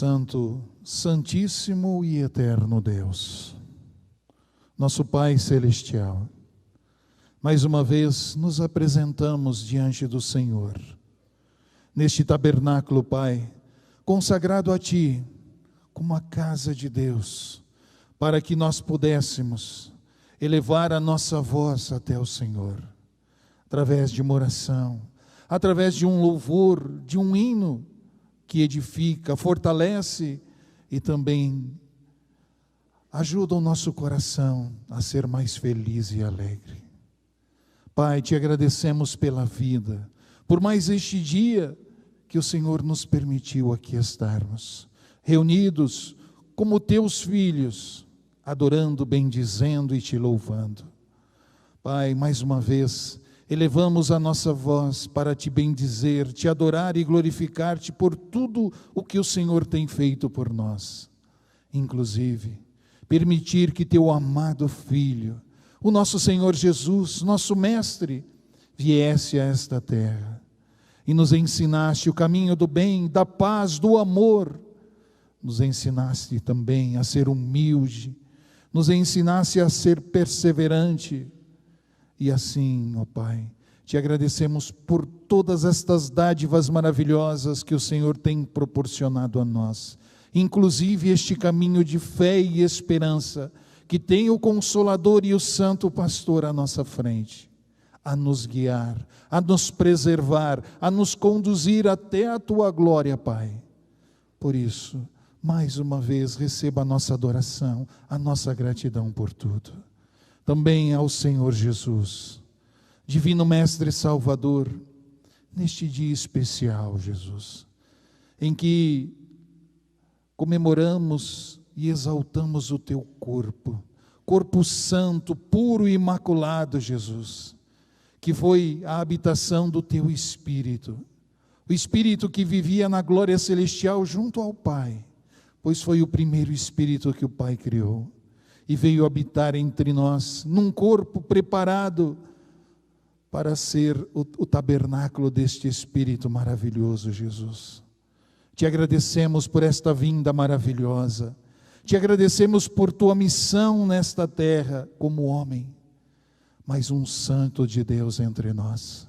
Santo, Santíssimo e Eterno Deus, nosso Pai Celestial, mais uma vez nos apresentamos diante do Senhor, neste tabernáculo, Pai, consagrado a Ti, como a casa de Deus, para que nós pudéssemos elevar a nossa voz até o Senhor, através de uma oração, através de um louvor, de um hino, que edifica, fortalece e também ajuda o nosso coração a ser mais feliz e alegre. Pai, te agradecemos pela vida, por mais este dia que o Senhor nos permitiu aqui estarmos, reunidos como teus filhos, adorando, bendizendo e te louvando. Pai, mais uma vez, elevamos a nossa voz para te bendizer, te adorar e glorificar-te por tudo o que o Senhor tem feito por nós. Inclusive, permitir que teu amado Filho, o nosso Senhor Jesus, nosso Mestre, viesse a esta terra e nos ensinaste o caminho do bem, da paz, do amor. Nos ensinaste também a ser humilde, nos ensinaste a ser perseverante. E assim, ó Pai, te agradecemos por todas estas dádivas maravilhosas que o Senhor tem proporcionado a nós, inclusive este caminho de fé e esperança, que tem o Consolador e o Santo Pastor à nossa frente, a nos guiar, a nos preservar, a nos conduzir até a Tua glória, Pai. Por isso, mais uma vez, receba a nossa adoração, a nossa gratidão por tudo. Também ao Senhor Jesus, Divino Mestre Salvador, neste dia especial, Jesus, em que comemoramos e exaltamos o Teu corpo santo, puro e imaculado, Jesus, que foi a habitação do Teu Espírito, o Espírito que vivia na glória celestial junto ao Pai, pois foi o primeiro Espírito que o Pai criou, e veio habitar entre nós, num corpo preparado para ser o tabernáculo deste Espírito maravilhoso, Jesus. Te agradecemos por esta vinda maravilhosa, te agradecemos por tua missão nesta terra, como homem, mas um santo de Deus entre nós.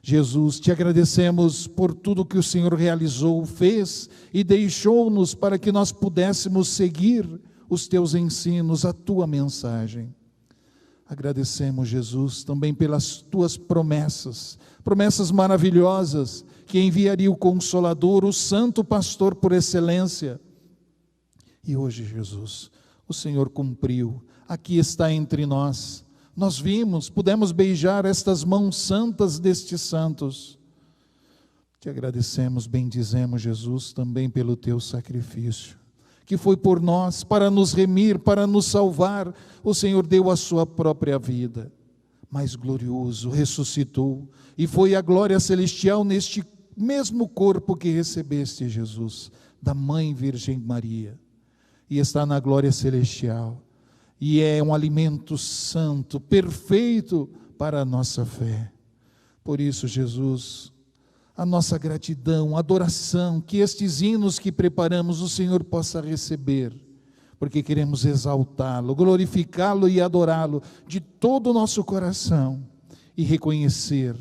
Jesus, te agradecemos por tudo que o Senhor realizou, fez e deixou-nos para que nós pudéssemos seguir os teus ensinos, a tua mensagem. Agradecemos, Jesus, também pelas tuas promessas maravilhosas, que enviaria o Consolador, o Santo Pastor por excelência. E hoje, Jesus, o Senhor cumpriu, aqui está entre nós. Nós vimos, pudemos beijar estas mãos santas destes santos. Te agradecemos, bendizemos, Jesus, também pelo teu sacrifício, que foi por nós, para nos remir, para nos salvar. O Senhor deu a sua própria vida, mas glorioso, ressuscitou, e foi a glória celestial neste mesmo corpo que recebeste, Jesus, da Mãe Virgem Maria, e está na glória celestial, e é um alimento santo, perfeito para a nossa fé. Por isso, Jesus, a nossa gratidão, adoração, que estes hinos que preparamos o Senhor possa receber, porque queremos exaltá-lo, glorificá-lo e adorá-lo de todo o nosso coração e reconhecer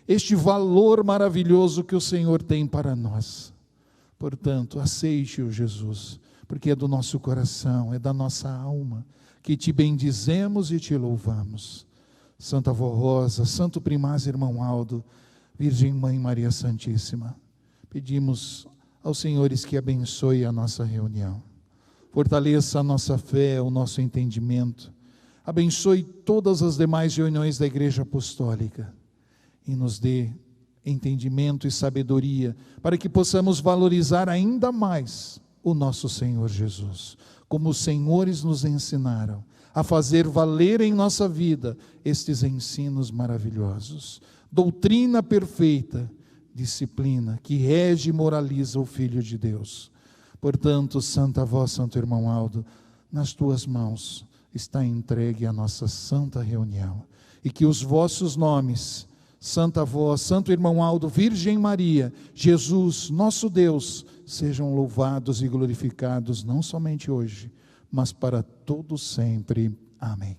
este valor maravilhoso que o Senhor tem para nós. Portanto, aceite-o, Jesus, porque é do nosso coração, é da nossa alma, que te bendizemos e te louvamos. Santa Avó Rosa, Santo Primaz Irmão Aldo, Virgem Mãe Maria Santíssima, pedimos aos senhores que abençoe a nossa reunião, fortaleça a nossa fé, o nosso entendimento, abençoe todas as demais reuniões da Igreja Apostólica e nos dê entendimento e sabedoria para que possamos valorizar ainda mais o nosso Senhor Jesus, como os senhores nos ensinaram a fazer valer em nossa vida estes ensinos maravilhosos. Doutrina perfeita, disciplina que rege e moraliza o Filho de Deus. Portanto, Santa Avó, Santo Irmão Aldo, nas tuas mãos está entregue a nossa santa reunião, e que os vossos nomes Santa Avó, Santo Irmão Aldo, Virgem Maria, Jesus, nosso Deus, sejam louvados e glorificados, não somente hoje, mas para todo sempre. Amém.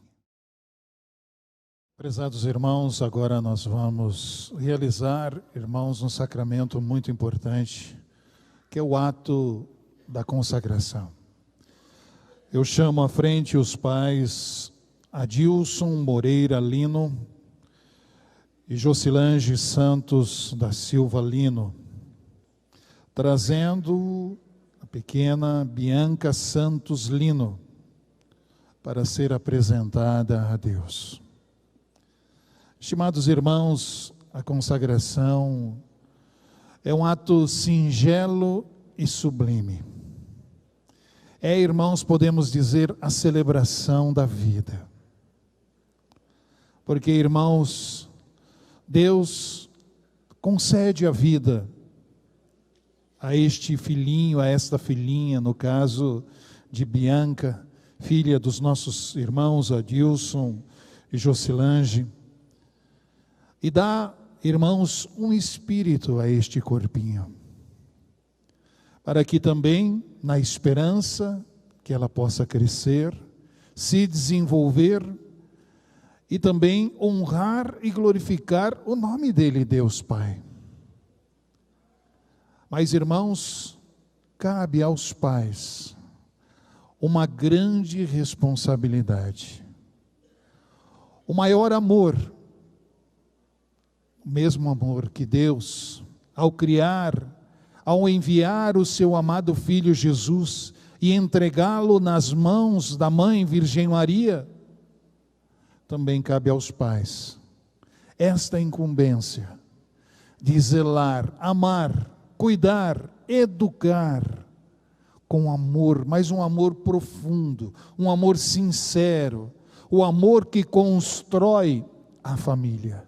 Prezados irmãos, agora nós vamos realizar, irmãos, um sacramento muito importante, que é o ato da consagração. Eu chamo à frente os pais Adilson Moreira Lino e Josilange Santos da Silva Lino, trazendo a pequena Bianca Santos Lino para ser apresentada a Deus. Estimados irmãos, a consagração é um ato singelo e sublime. É, irmãos, podemos dizer, a celebração da vida. Porque, irmãos, Deus concede a vida a este filhinho, a esta filhinha, no caso de Bianca, filha dos nossos irmãos Adilson e Josilange, e dá, irmãos, um espírito a este corpinho, para que também, na esperança, que ela possa crescer, se desenvolver e também honrar e glorificar o nome dele, Deus Pai. Mas, irmãos, cabe aos pais uma grande responsabilidade. O maior amor, o mesmo amor que Deus, ao criar, ao enviar o seu amado Filho Jesus e entregá-lo nas mãos da Mãe Virgem Maria, também cabe aos pais esta incumbência de zelar, amar, cuidar, educar com amor, mas um amor profundo, um amor sincero, o amor que constrói a família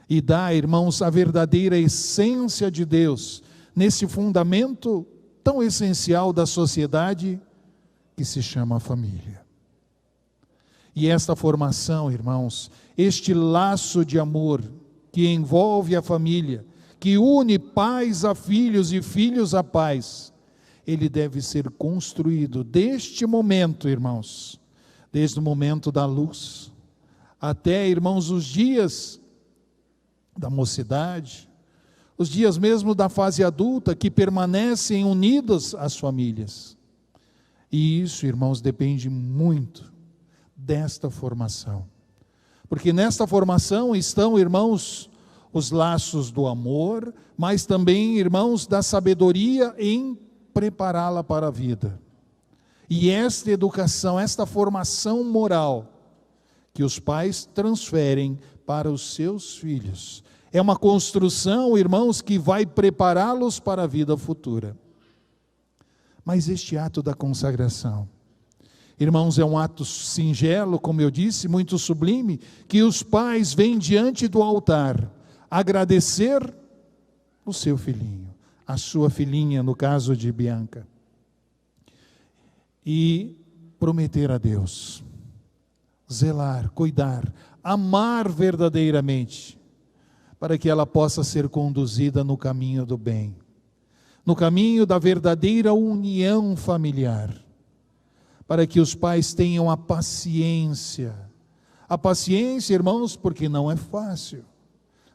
e dá, irmãos, a verdadeira essência de Deus nesse fundamento tão essencial da sociedade que se chama família. E esta formação, irmãos, este laço de amor que envolve a família, que une pais a filhos e filhos a pais, ele deve ser construído deste momento, irmãos, desde o momento da luz, até, irmãos, os dias da mocidade, os dias mesmo da fase adulta, que permanecem unidos às famílias. E isso, irmãos, depende muito desta formação, porque nesta formação estão, irmãos, os laços do amor, mas também, irmãos, da sabedoria em prepará-la para a vida. E esta educação, esta formação moral que os pais transferem para os seus filhos, é uma construção, irmãos, que vai prepará-los para a vida futura. Mas este ato da consagração, irmãos, é um ato singelo, como eu disse, muito sublime, que os pais vêm diante do altar agradecer o seu filhinho, a sua filhinha, no caso de Bianca, e prometer a Deus, zelar, cuidar, amar verdadeiramente, para que ela possa ser conduzida no caminho do bem, no caminho da verdadeira união familiar, para que os pais tenham a paciência, irmãos, porque não é fácil.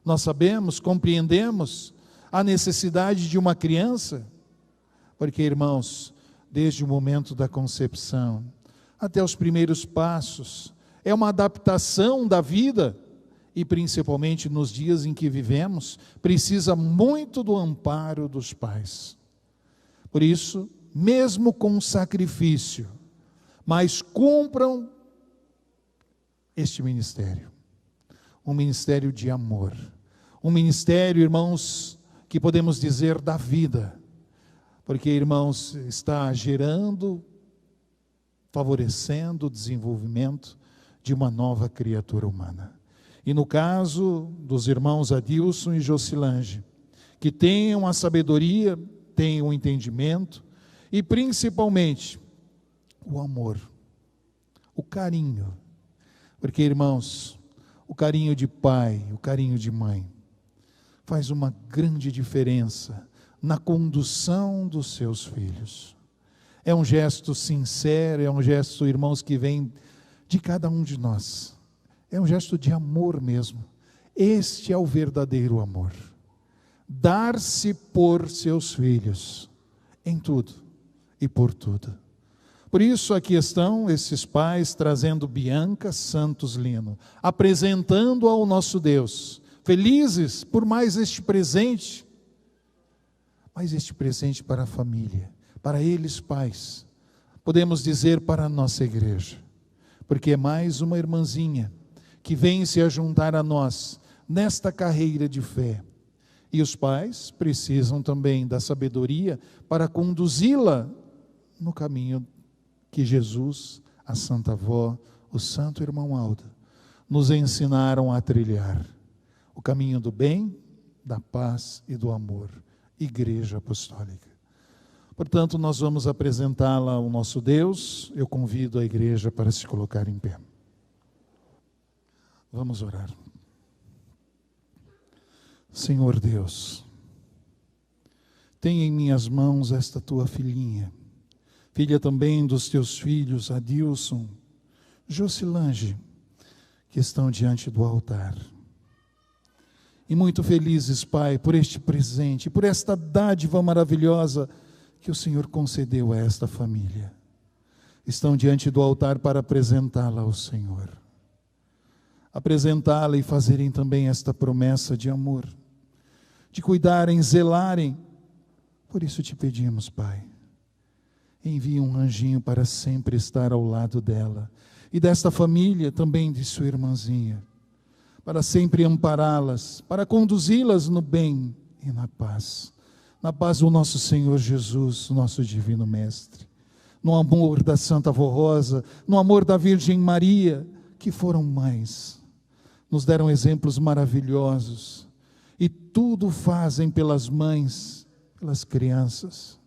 Nós sabemos, compreendemos a necessidade de uma criança, porque, irmãos, desde o momento da concepção até os primeiros passos, é uma adaptação da vida, e principalmente nos dias em que vivemos, precisa muito do amparo dos pais. Por isso, mesmo com sacrifício, mas cumpram este ministério, um ministério de amor, um ministério, irmãos, que podemos dizer da vida, porque, irmãos, está gerando, favorecendo o desenvolvimento de uma nova criatura humana. E no caso dos irmãos Adilson e Josilange, que tenham a sabedoria, tenham o entendimento e principalmente o amor, o carinho, porque, irmãos, O carinho de pai, o carinho de mãe, faz uma grande diferença na condução dos seus filhos. É um gesto sincero, é um gesto, irmãos, que vem de cada um de nós. É um gesto de amor mesmo. Este é o verdadeiro amor. Dar-se por seus filhos, em tudo e por tudo. Por isso aqui estão esses pais trazendo Bianca Santos Lino, apresentando ao nosso Deus, felizes por mais este presente, mas este presente para a família, para eles pais, podemos dizer para a nossa igreja, porque é mais uma irmãzinha que vem se ajuntar a nós nesta carreira de fé. E os pais precisam também da sabedoria para conduzi-la no caminho que Jesus, a Santa Avó, o Santo Irmão Aldo, nos ensinaram a trilhar. O caminho do bem, da paz e do amor. Igreja Apostólica. Portanto, nós vamos apresentá-la ao nosso Deus. Eu convido a igreja para se colocar em pé. Vamos orar. Senhor Deus, tenha em minhas mãos esta tua filhinha, filha também dos teus filhos, Adilson, Josilange, que estão diante do altar. E muito felizes, Pai, por este presente, por esta dádiva maravilhosa que o Senhor concedeu a esta família. Estão diante do altar para apresentá-la ao Senhor. Apresentá-la e fazerem também esta promessa de amor, de cuidarem, zelarem. Por isso te pedimos, Pai, envie um anjinho para sempre estar ao lado dela e desta família, também de sua irmãzinha, para sempre ampará-las, para conduzi-las no bem e na paz do nosso Senhor Jesus, nosso divino Mestre, no amor da Santa Avó Rosa, no amor da Virgem Maria, que foram mães, nos deram exemplos maravilhosos, e tudo fazem pelas mães, pelas crianças,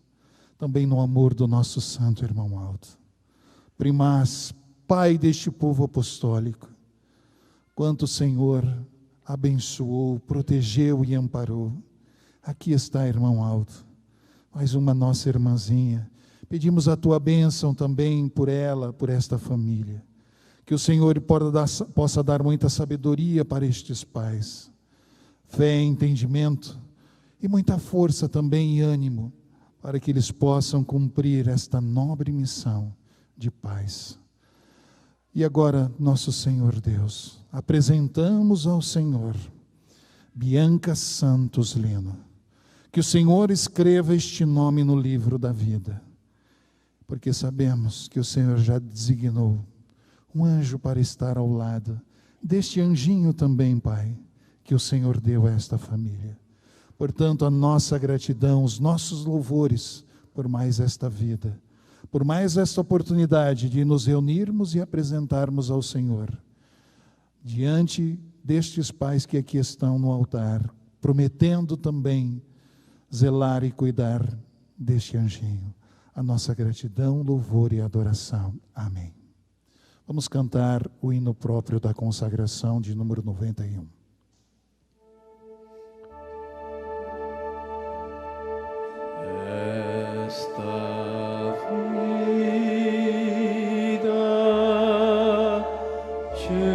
também no amor do nosso Santo Irmão Aldo. Primaz, Pai deste povo apostólico, quanto o Senhor abençoou, protegeu e amparou. Aqui está, Irmão Aldo, mais uma nossa irmãzinha. Pedimos a tua bênção também por ela, por esta família. Que o Senhor possa dar muita sabedoria para estes pais, fé, entendimento e muita força também e ânimo, para que eles possam cumprir esta nobre missão de paz. E agora, nosso Senhor Deus, apresentamos ao Senhor Bianca Santos Lino. Que o Senhor escreva este nome no livro da vida, porque sabemos que o Senhor já designou um anjo para estar ao lado deste anjinho também, Pai, que o Senhor deu a esta família. Portanto, a nossa gratidão, os nossos louvores por mais esta vida, por mais esta oportunidade de nos reunirmos e apresentarmos ao Senhor, diante destes pais que aqui estão no altar, prometendo também zelar e cuidar deste anjinho. A nossa gratidão, louvor e adoração. Amém. Vamos cantar o hino próprio da consagração de número 91. Esta vida, Jesus,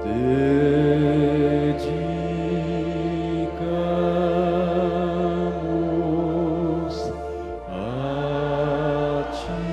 dedicamos a ti.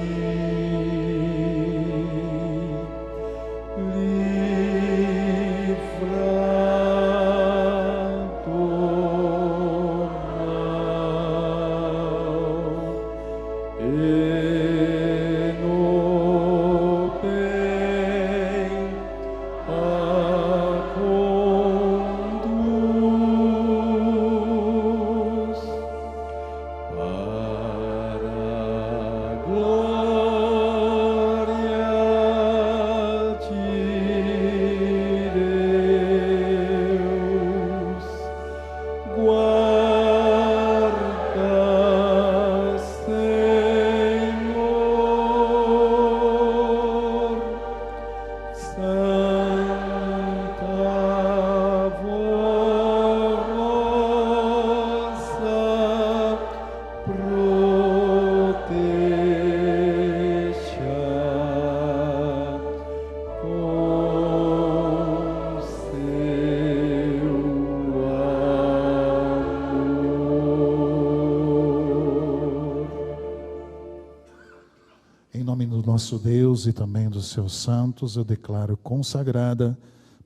nome do nosso Deus e também dos seus santos, eu declaro consagrada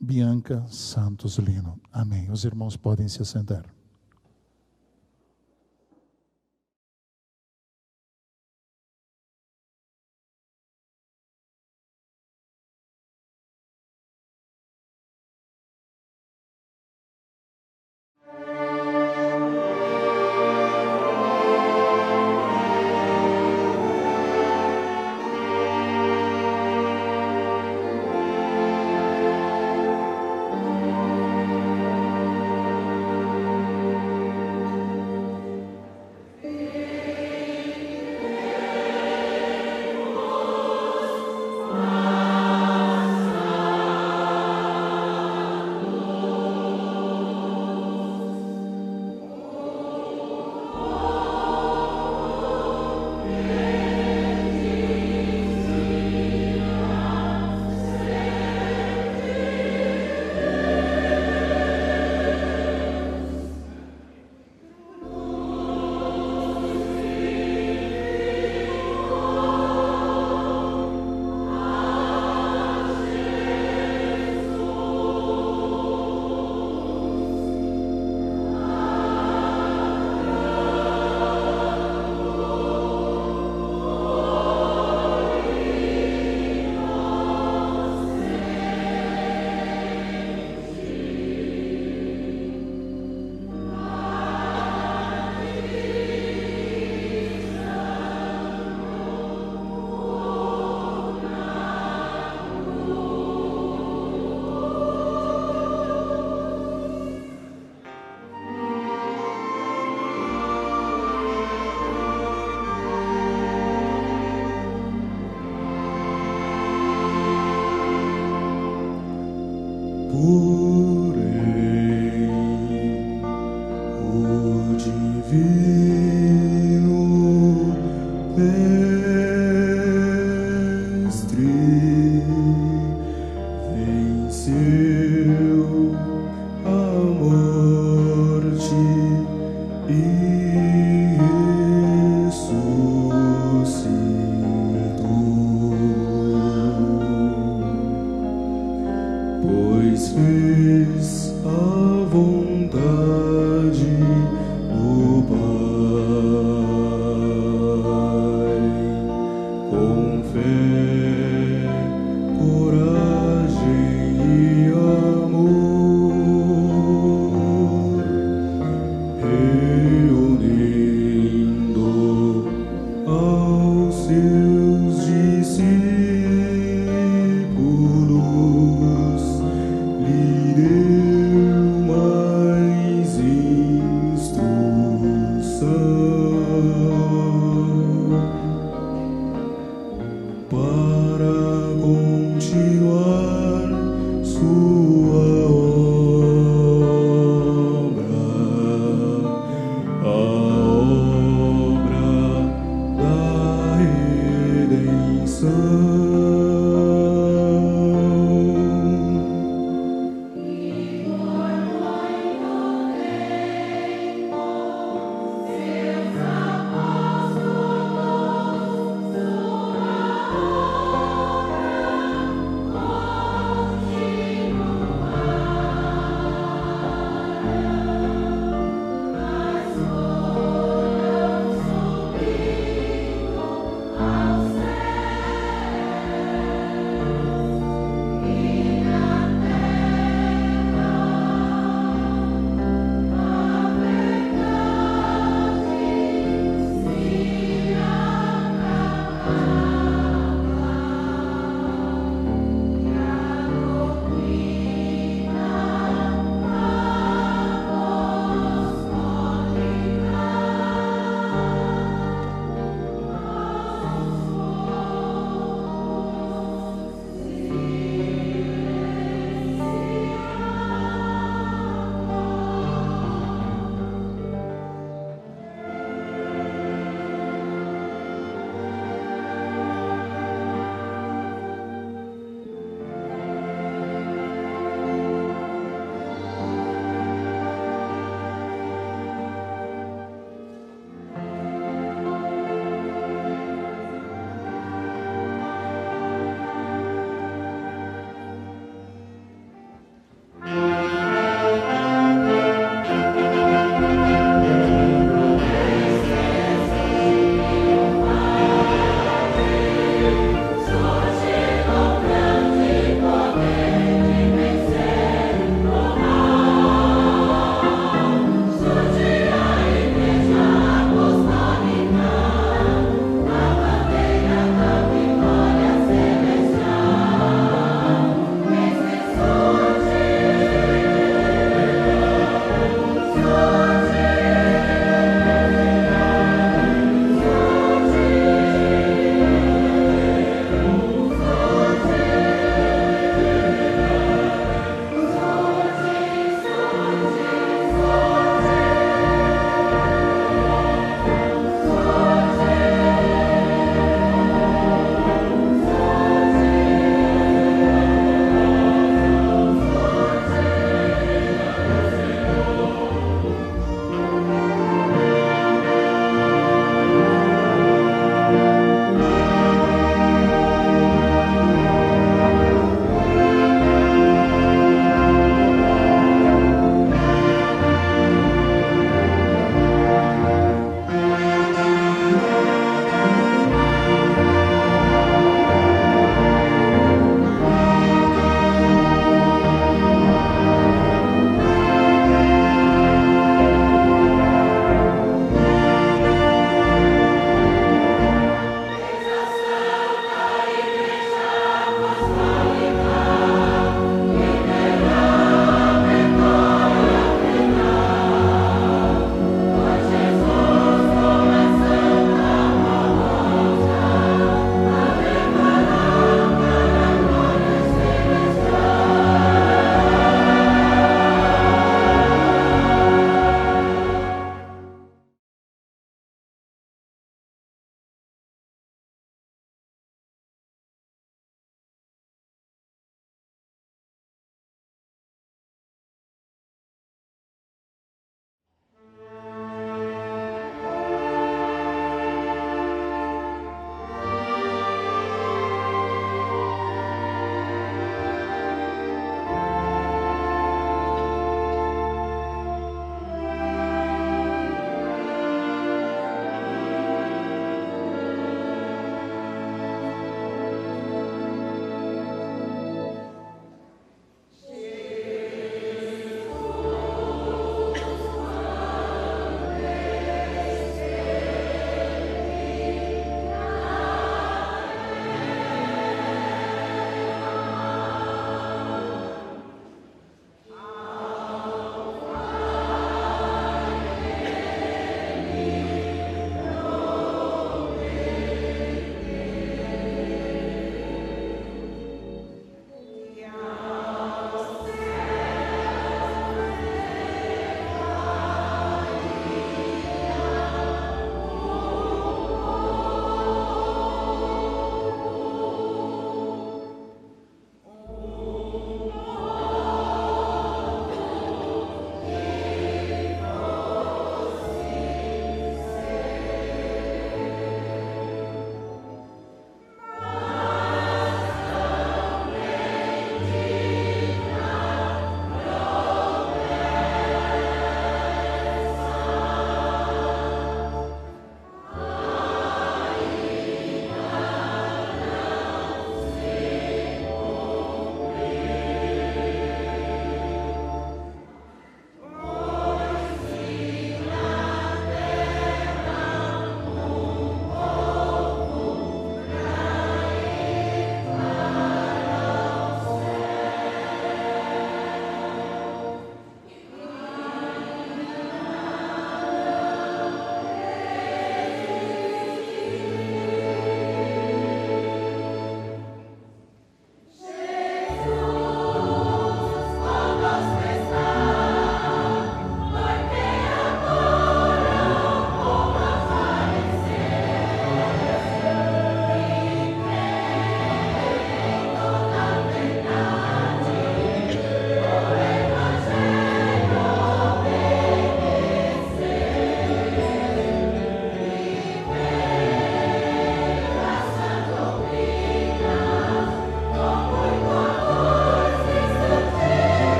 Bianca Santos Lino. Amém. Os irmãos podem se assentar.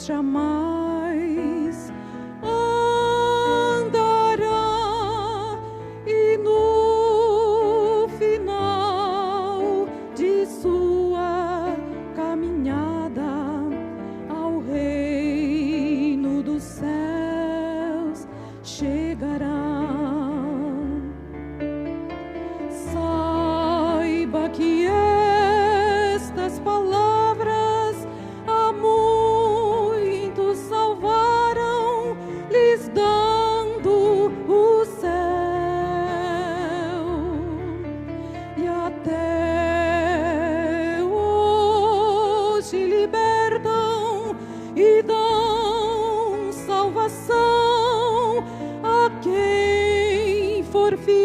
Deus jamais andará, e no final de sua caminhada ao reino dos céus chegará. Saiba que estas palavras a muitos salvaram, lhes dando o céu, e até hoje libertam e dão salvação a quem for fiel.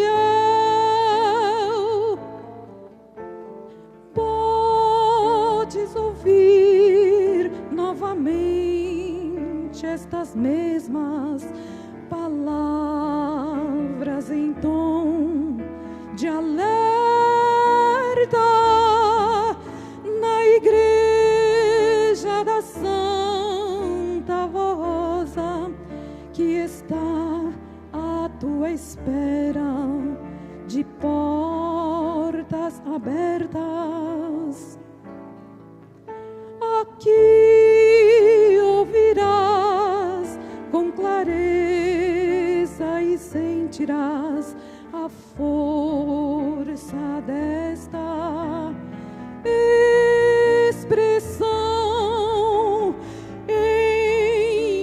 Podes ouvir novamente estas mesmas palavras em tom de alerta na igreja da Santa Rosa, que está à tua espera de portas abertas. Aqui ouvirás com clareza e sentirás a força desta expressão.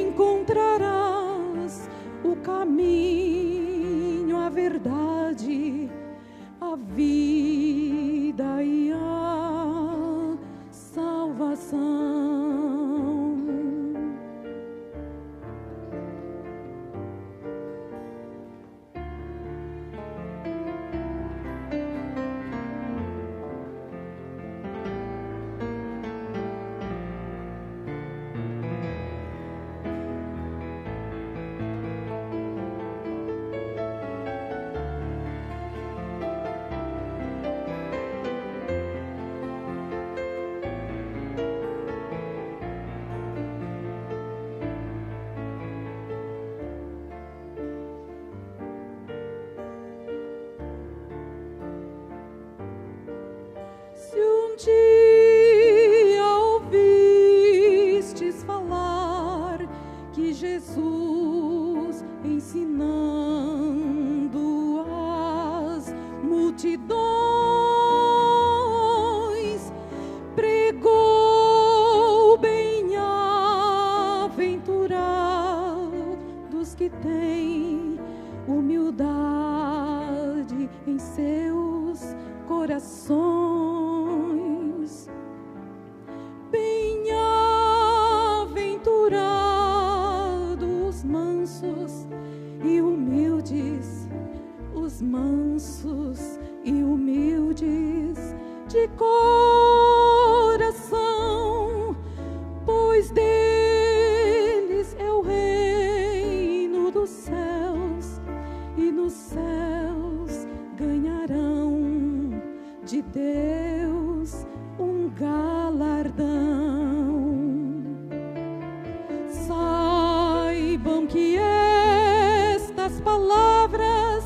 Encontrarás o caminho, a verdade, a vida e a salvação. Se um dia ouvistes falar que Jesus, ensinando as multidões, pregou bem-aventurados que têm humildade em seus corações, bem-aventurados mansos e humildes, os mansos e humildes de coração, pois deles é o reino dos céus, e nos céus ganharão de Deus um galardão. Saibam que estas palavras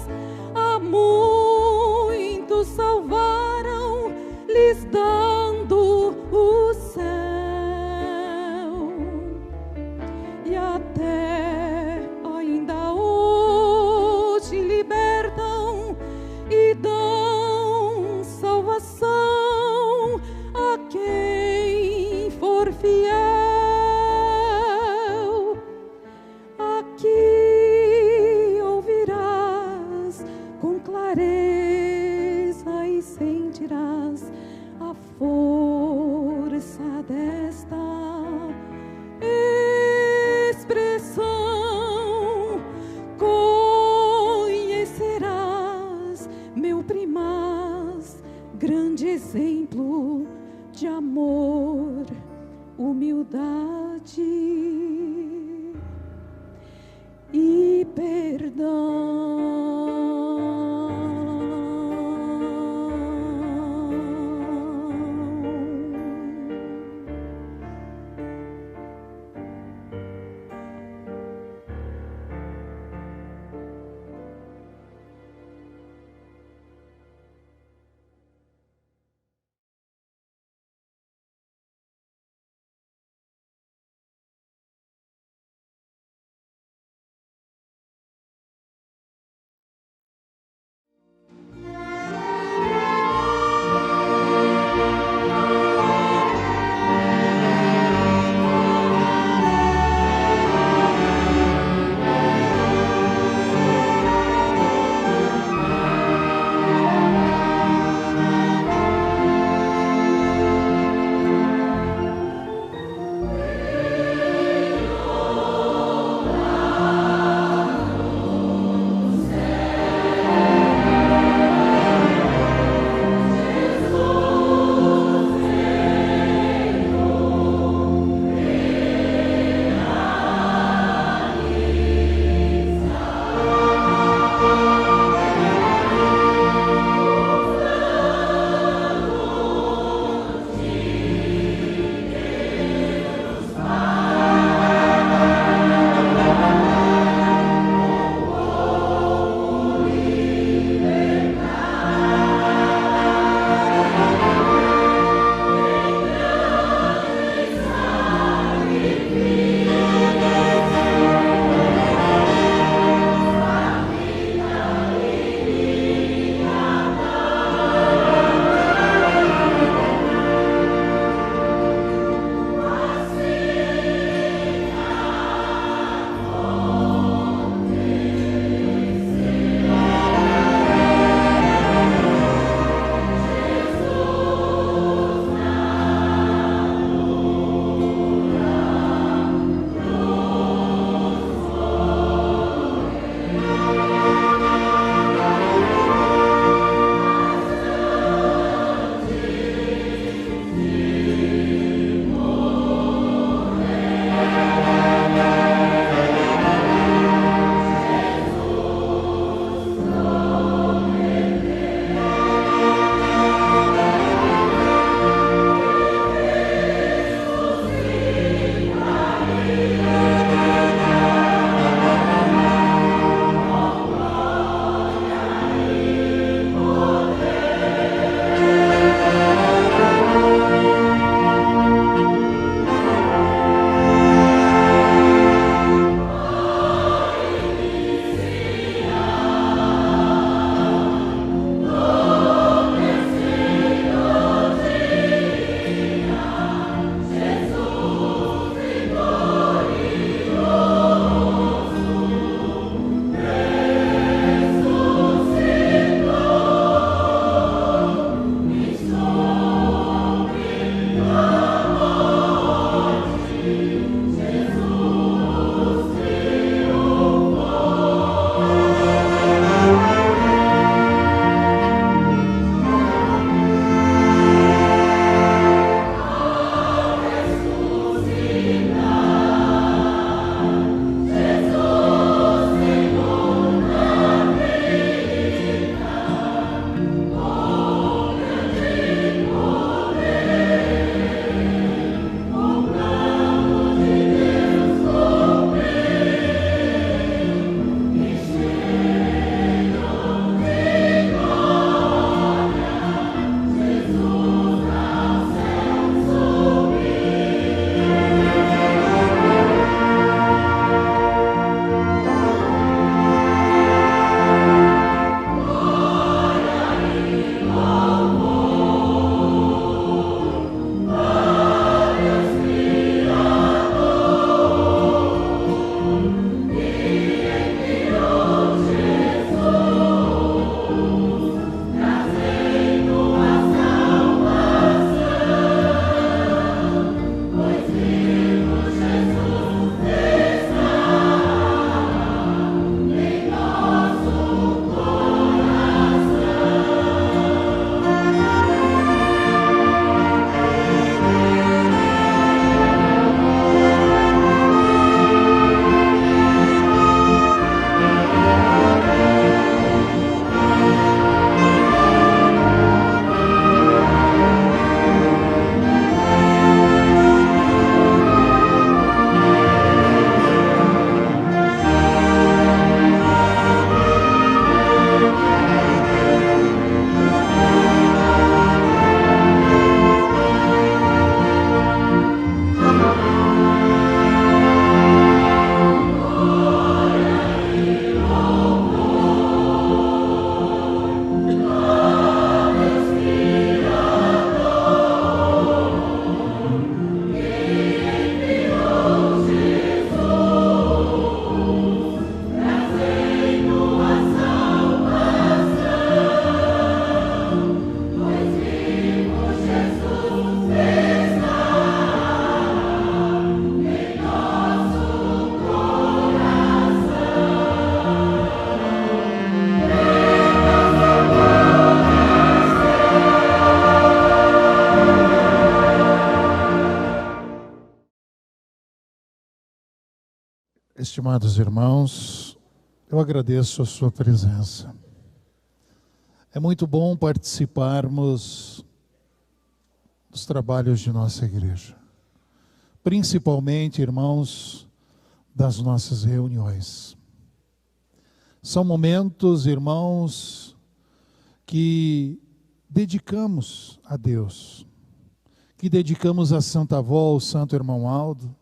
a muitos salvaram, lhes dando o céu, e até ainda hoje libertam e dão salvação a quem for fiel. Aqui ouvirás com clareza e sentirás a força desta expressão. Conhecerás, meu primaz, grande exemplo de amor, humildade e perdão. Estimados irmãos, eu agradeço a sua presença. É muito bom participarmos dos trabalhos de nossa igreja, principalmente, irmãos, das nossas reuniões. São momentos, irmãos, que dedicamos a Deus, que dedicamos a Santa Avó, ao Santo Irmão Aldo,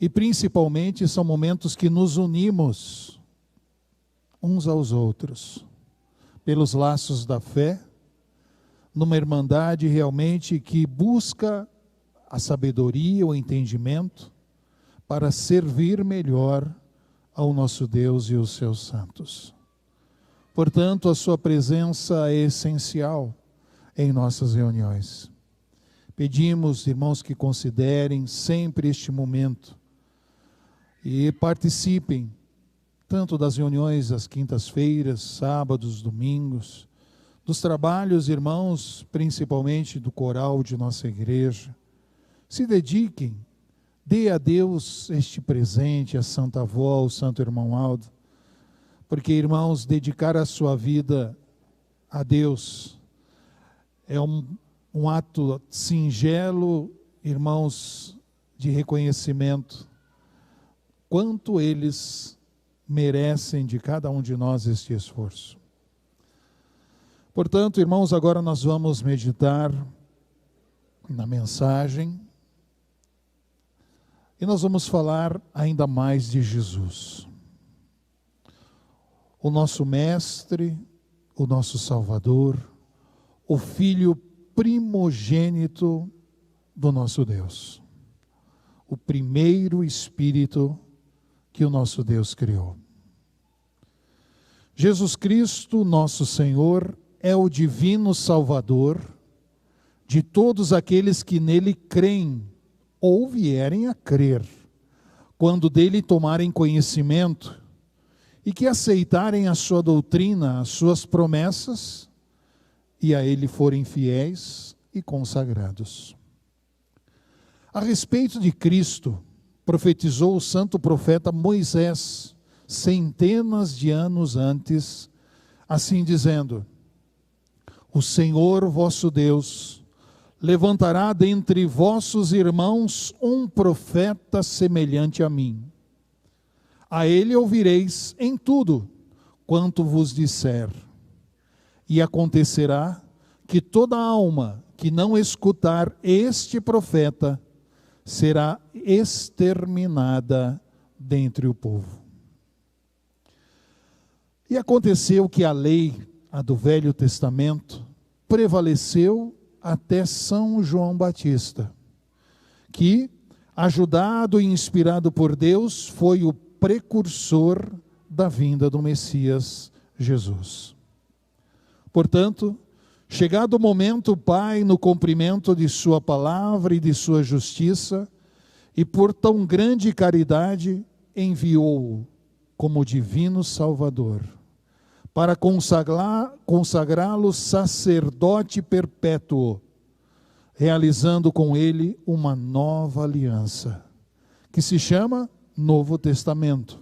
e principalmente são momentos que nos unimos uns aos outros, pelos laços da fé, numa irmandade realmente que busca a sabedoria, o entendimento, para servir melhor ao nosso Deus e os seus santos. Portanto, a sua presença é essencial em nossas reuniões. Pedimos, irmãos, que considerem sempre este momento e participem tanto das reuniões às quintas-feiras, sábados, domingos, dos trabalhos, irmãos, principalmente do coral de nossa igreja. Se dediquem, dê a Deus este presente, a Santa Avó, ao Santo Irmão Aldo, porque, irmãos, dedicar a sua vida a Deus é um ato singelo, irmãos, de reconhecimento, quanto eles merecem de cada um de nós este esforço. Portanto, irmãos, agora nós vamos meditar na mensagem e nós vamos falar ainda mais de Jesus, o nosso Mestre, o nosso Salvador, o Filho primogênito do nosso Deus, o primeiro Espírito que o nosso Deus criou. Jesus Cristo, nosso Senhor, é o divino Salvador de todos aqueles que nele creem ou vierem a crer, quando dele tomarem conhecimento e que aceitarem a sua doutrina, as suas promessas e a ele forem fiéis e consagrados. A respeito de Cristo, profetizou o santo profeta Moisés, centenas de anos antes, assim dizendo: o Senhor vosso Deus levantará dentre vossos irmãos um profeta semelhante a mim. A ele ouvireis em tudo quanto vos disser. E acontecerá que toda alma que não escutar este profeta será exterminada dentre o povo. E aconteceu que a lei, a do Velho Testamento, prevaleceu até São João Batista, que, ajudado e inspirado por Deus, foi o precursor da vinda do Messias Jesus. Portanto, chegado o momento, o Pai, no cumprimento de sua palavra e de sua justiça, e por tão grande caridade, enviou-o como divino Salvador, para consagrá-lo sacerdote perpétuo, realizando com ele uma nova aliança, que se chama Novo Testamento,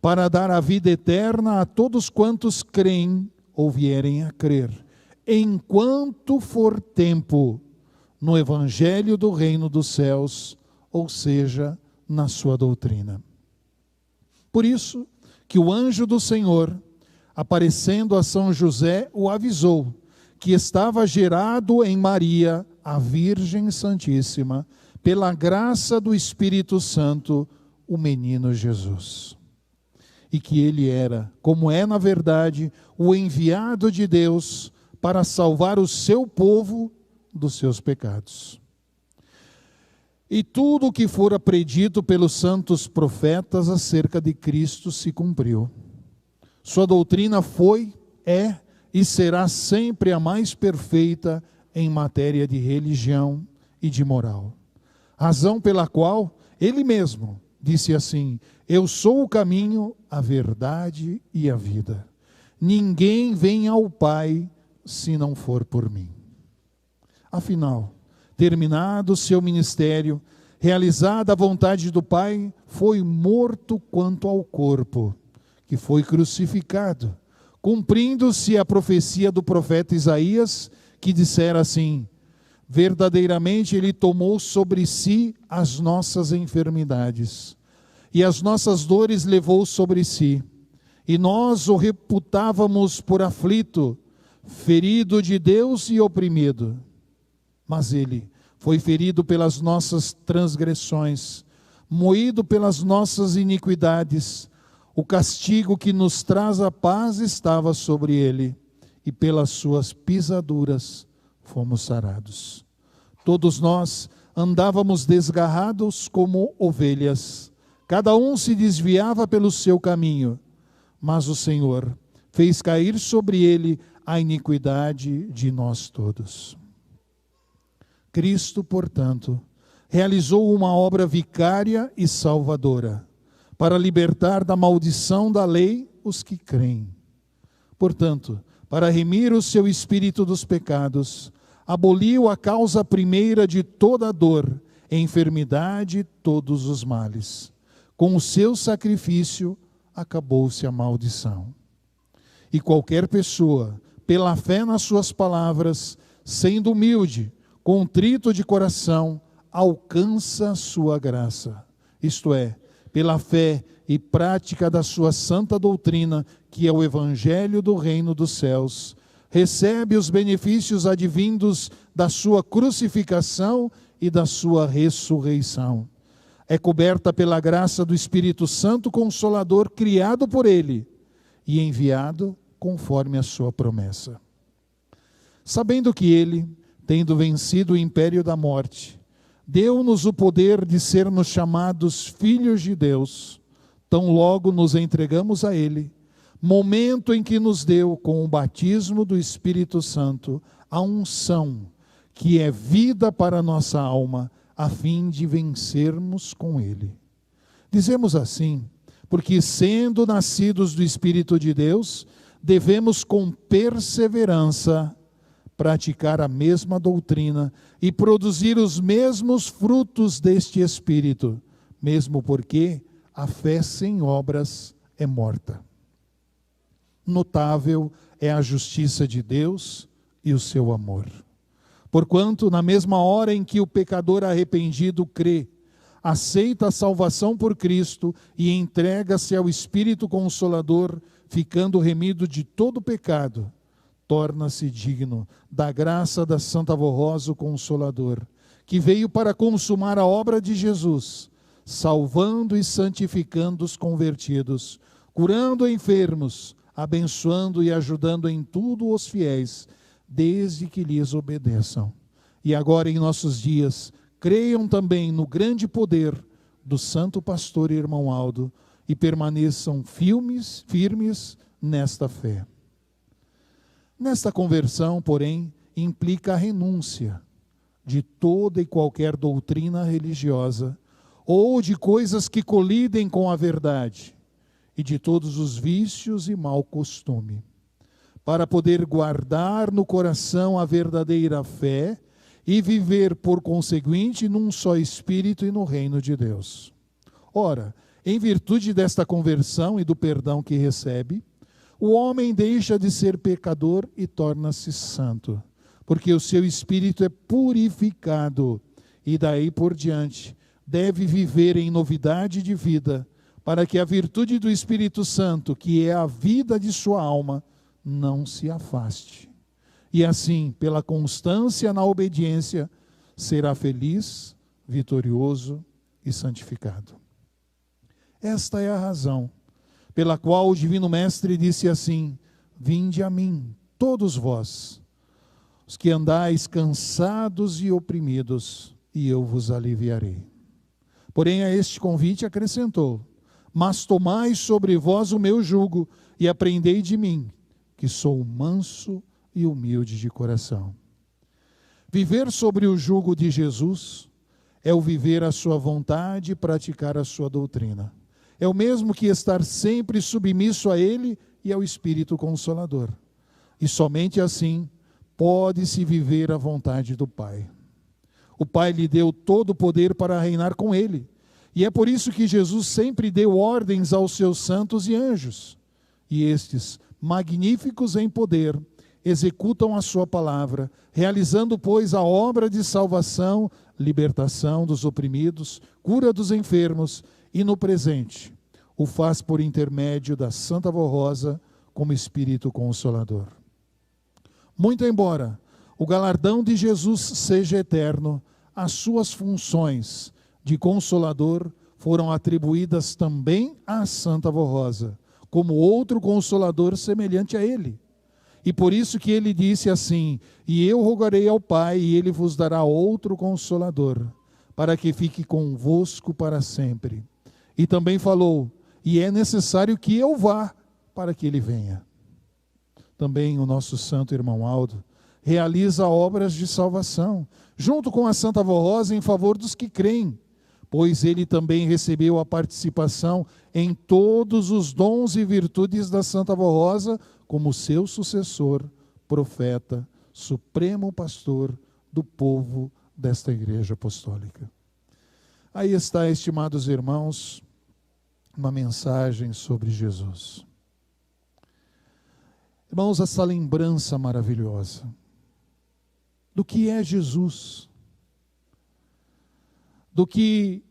para dar a vida eterna a todos quantos creem ou vierem a crer, enquanto for tempo, no Evangelho do Reino dos Céus, ou seja, na sua doutrina. Por isso que o anjo do Senhor, aparecendo a São José, o avisou que estava gerado em Maria, a Virgem Santíssima, pela graça do Espírito Santo, o menino Jesus. E que ele era, como é na verdade, o enviado de Deus para salvar o seu povo dos seus pecados. E tudo o que fora predito pelos santos profetas acerca de Cristo se cumpriu. Sua doutrina foi, é e será sempre a mais perfeita em matéria de religião e de moral. Razão pela qual ele mesmo disse assim: eu sou o caminho, a verdade e a vida. Ninguém vem ao Pai se não for por mim. Afinal, terminado o seu ministério, realizada a vontade do Pai, foi morto quanto ao corpo, que foi crucificado, cumprindo-se a profecia do profeta Isaías, que dissera assim: verdadeiramente ele tomou sobre si as nossas enfermidades, e as nossas dores levou sobre si, e nós o reputávamos por aflito, ferido de Deus e oprimido. Mas ele foi ferido pelas nossas transgressões, moído pelas nossas iniquidades. O castigo que nos traz a paz estava sobre ele, e pelas suas pisaduras fomos sarados. Todos nós andávamos desgarrados como ovelhas, cada um se desviava pelo seu caminho, mas o Senhor fez cair sobre ele a iniquidade de nós todos. Cristo, portanto, realizou uma obra vicária e salvadora, para libertar da maldição da lei os que creem. Portanto, para remir o seu espírito dos pecados, aboliu a causa primeira de toda a dor, enfermidade e todos os males. Com o seu sacrifício, acabou-se a maldição. E qualquer pessoa, pela fé nas suas palavras, sendo humilde, contrito de coração, alcança a sua graça. Isto é, pela fé e prática da sua santa doutrina, que é o Evangelho do Reino dos Céus, recebe os benefícios advindos da sua crucificação e da sua ressurreição. É coberta pela graça do Espírito Santo Consolador, criado por ele e enviado conforme a sua promessa. Sabendo que ele, tendo vencido o império da morte, deu-nos o poder de sermos chamados filhos de Deus, tão logo nos entregamos a ele, momento em que nos deu, com o batismo do Espírito Santo, a unção, que é vida para a nossa alma, a fim de vencermos com ele. Dizemos assim, porque sendo nascidos do Espírito de Deus, devemos com perseverança praticar a mesma doutrina e produzir os mesmos frutos deste Espírito, mesmo porque a fé sem obras é morta. Notável é a justiça de Deus e o seu amor. Porquanto, na mesma hora em que o pecador arrependido crê, aceita a salvação por Cristo e entrega-se ao Espírito Consolador, ficando remido de todo pecado, torna-se digno da graça da Santa Voz, o Consolador, que veio para consumar a obra de Jesus, salvando e santificando os convertidos, curando enfermos, abençoando e ajudando em tudo os fiéis, desde que lhes obedeçam. E agora em nossos dias, creiam também no grande poder do Santo Pastor Irmão Aldo e permaneçam firmes nesta fé. Nesta conversão, porém, implica a renúncia de toda e qualquer doutrina religiosa ou de coisas que colidem com a verdade e de todos os vícios e mau costume, para poder guardar no coração a verdadeira fé e viver, por conseguinte, num só Espírito e no reino de Deus. Ora, em virtude desta conversão e do perdão que recebe, o homem deixa de ser pecador e torna-se santo, porque o seu espírito é purificado e daí por diante deve viver em novidade de vida, para que a virtude do Espírito Santo, que é a vida de sua alma, não se afaste. E assim, pela constância na obediência, será feliz, vitorioso e santificado. Esta é a razão pela qual o Divino Mestre disse assim: vinde a mim, todos vós, os que andais cansados e oprimidos, e eu vos aliviarei. Porém, a este convite acrescentou: mas tomai sobre vós o meu jugo, e aprendei de mim, que sou manso e humilde de coração. Viver sobre o jugo de Jesus é o viver a sua vontade e praticar a sua doutrina. É o mesmo que estar sempre submisso a Ele e ao Espírito Consolador. E somente assim pode-se viver a vontade do Pai. O Pai lhe deu todo o poder para reinar com ele. E é por isso que Jesus sempre deu ordens aos seus santos e anjos. E estes, magníficos em poder, executam a sua palavra, realizando, pois, a obra de salvação, libertação dos oprimidos, cura dos enfermos, e no presente o faz por intermédio da Santa Voz Rosa como Espírito Consolador. Muito embora o galardão de Jesus seja eterno, as suas funções de Consolador foram atribuídas também à Santa Voz Rosa, como outro Consolador semelhante a ele. E por isso que ele disse assim: e eu rogarei ao Pai, e ele vos dará outro Consolador, para que fique convosco para sempre. E também falou: e é necessário que eu vá, para que ele venha. Também o nosso santo irmão Aldo realiza obras de salvação, junto com a Santa Voz Rosa, em favor dos que creem, pois ele também recebeu a participação em todos os dons e virtudes da Santa Voz Rosa, como seu sucessor, profeta, supremo pastor do povo desta Igreja Apostólica. Aí está, estimados irmãos, uma mensagem sobre Jesus. Irmãos, essa lembrança maravilhosa do que é Jesus, do que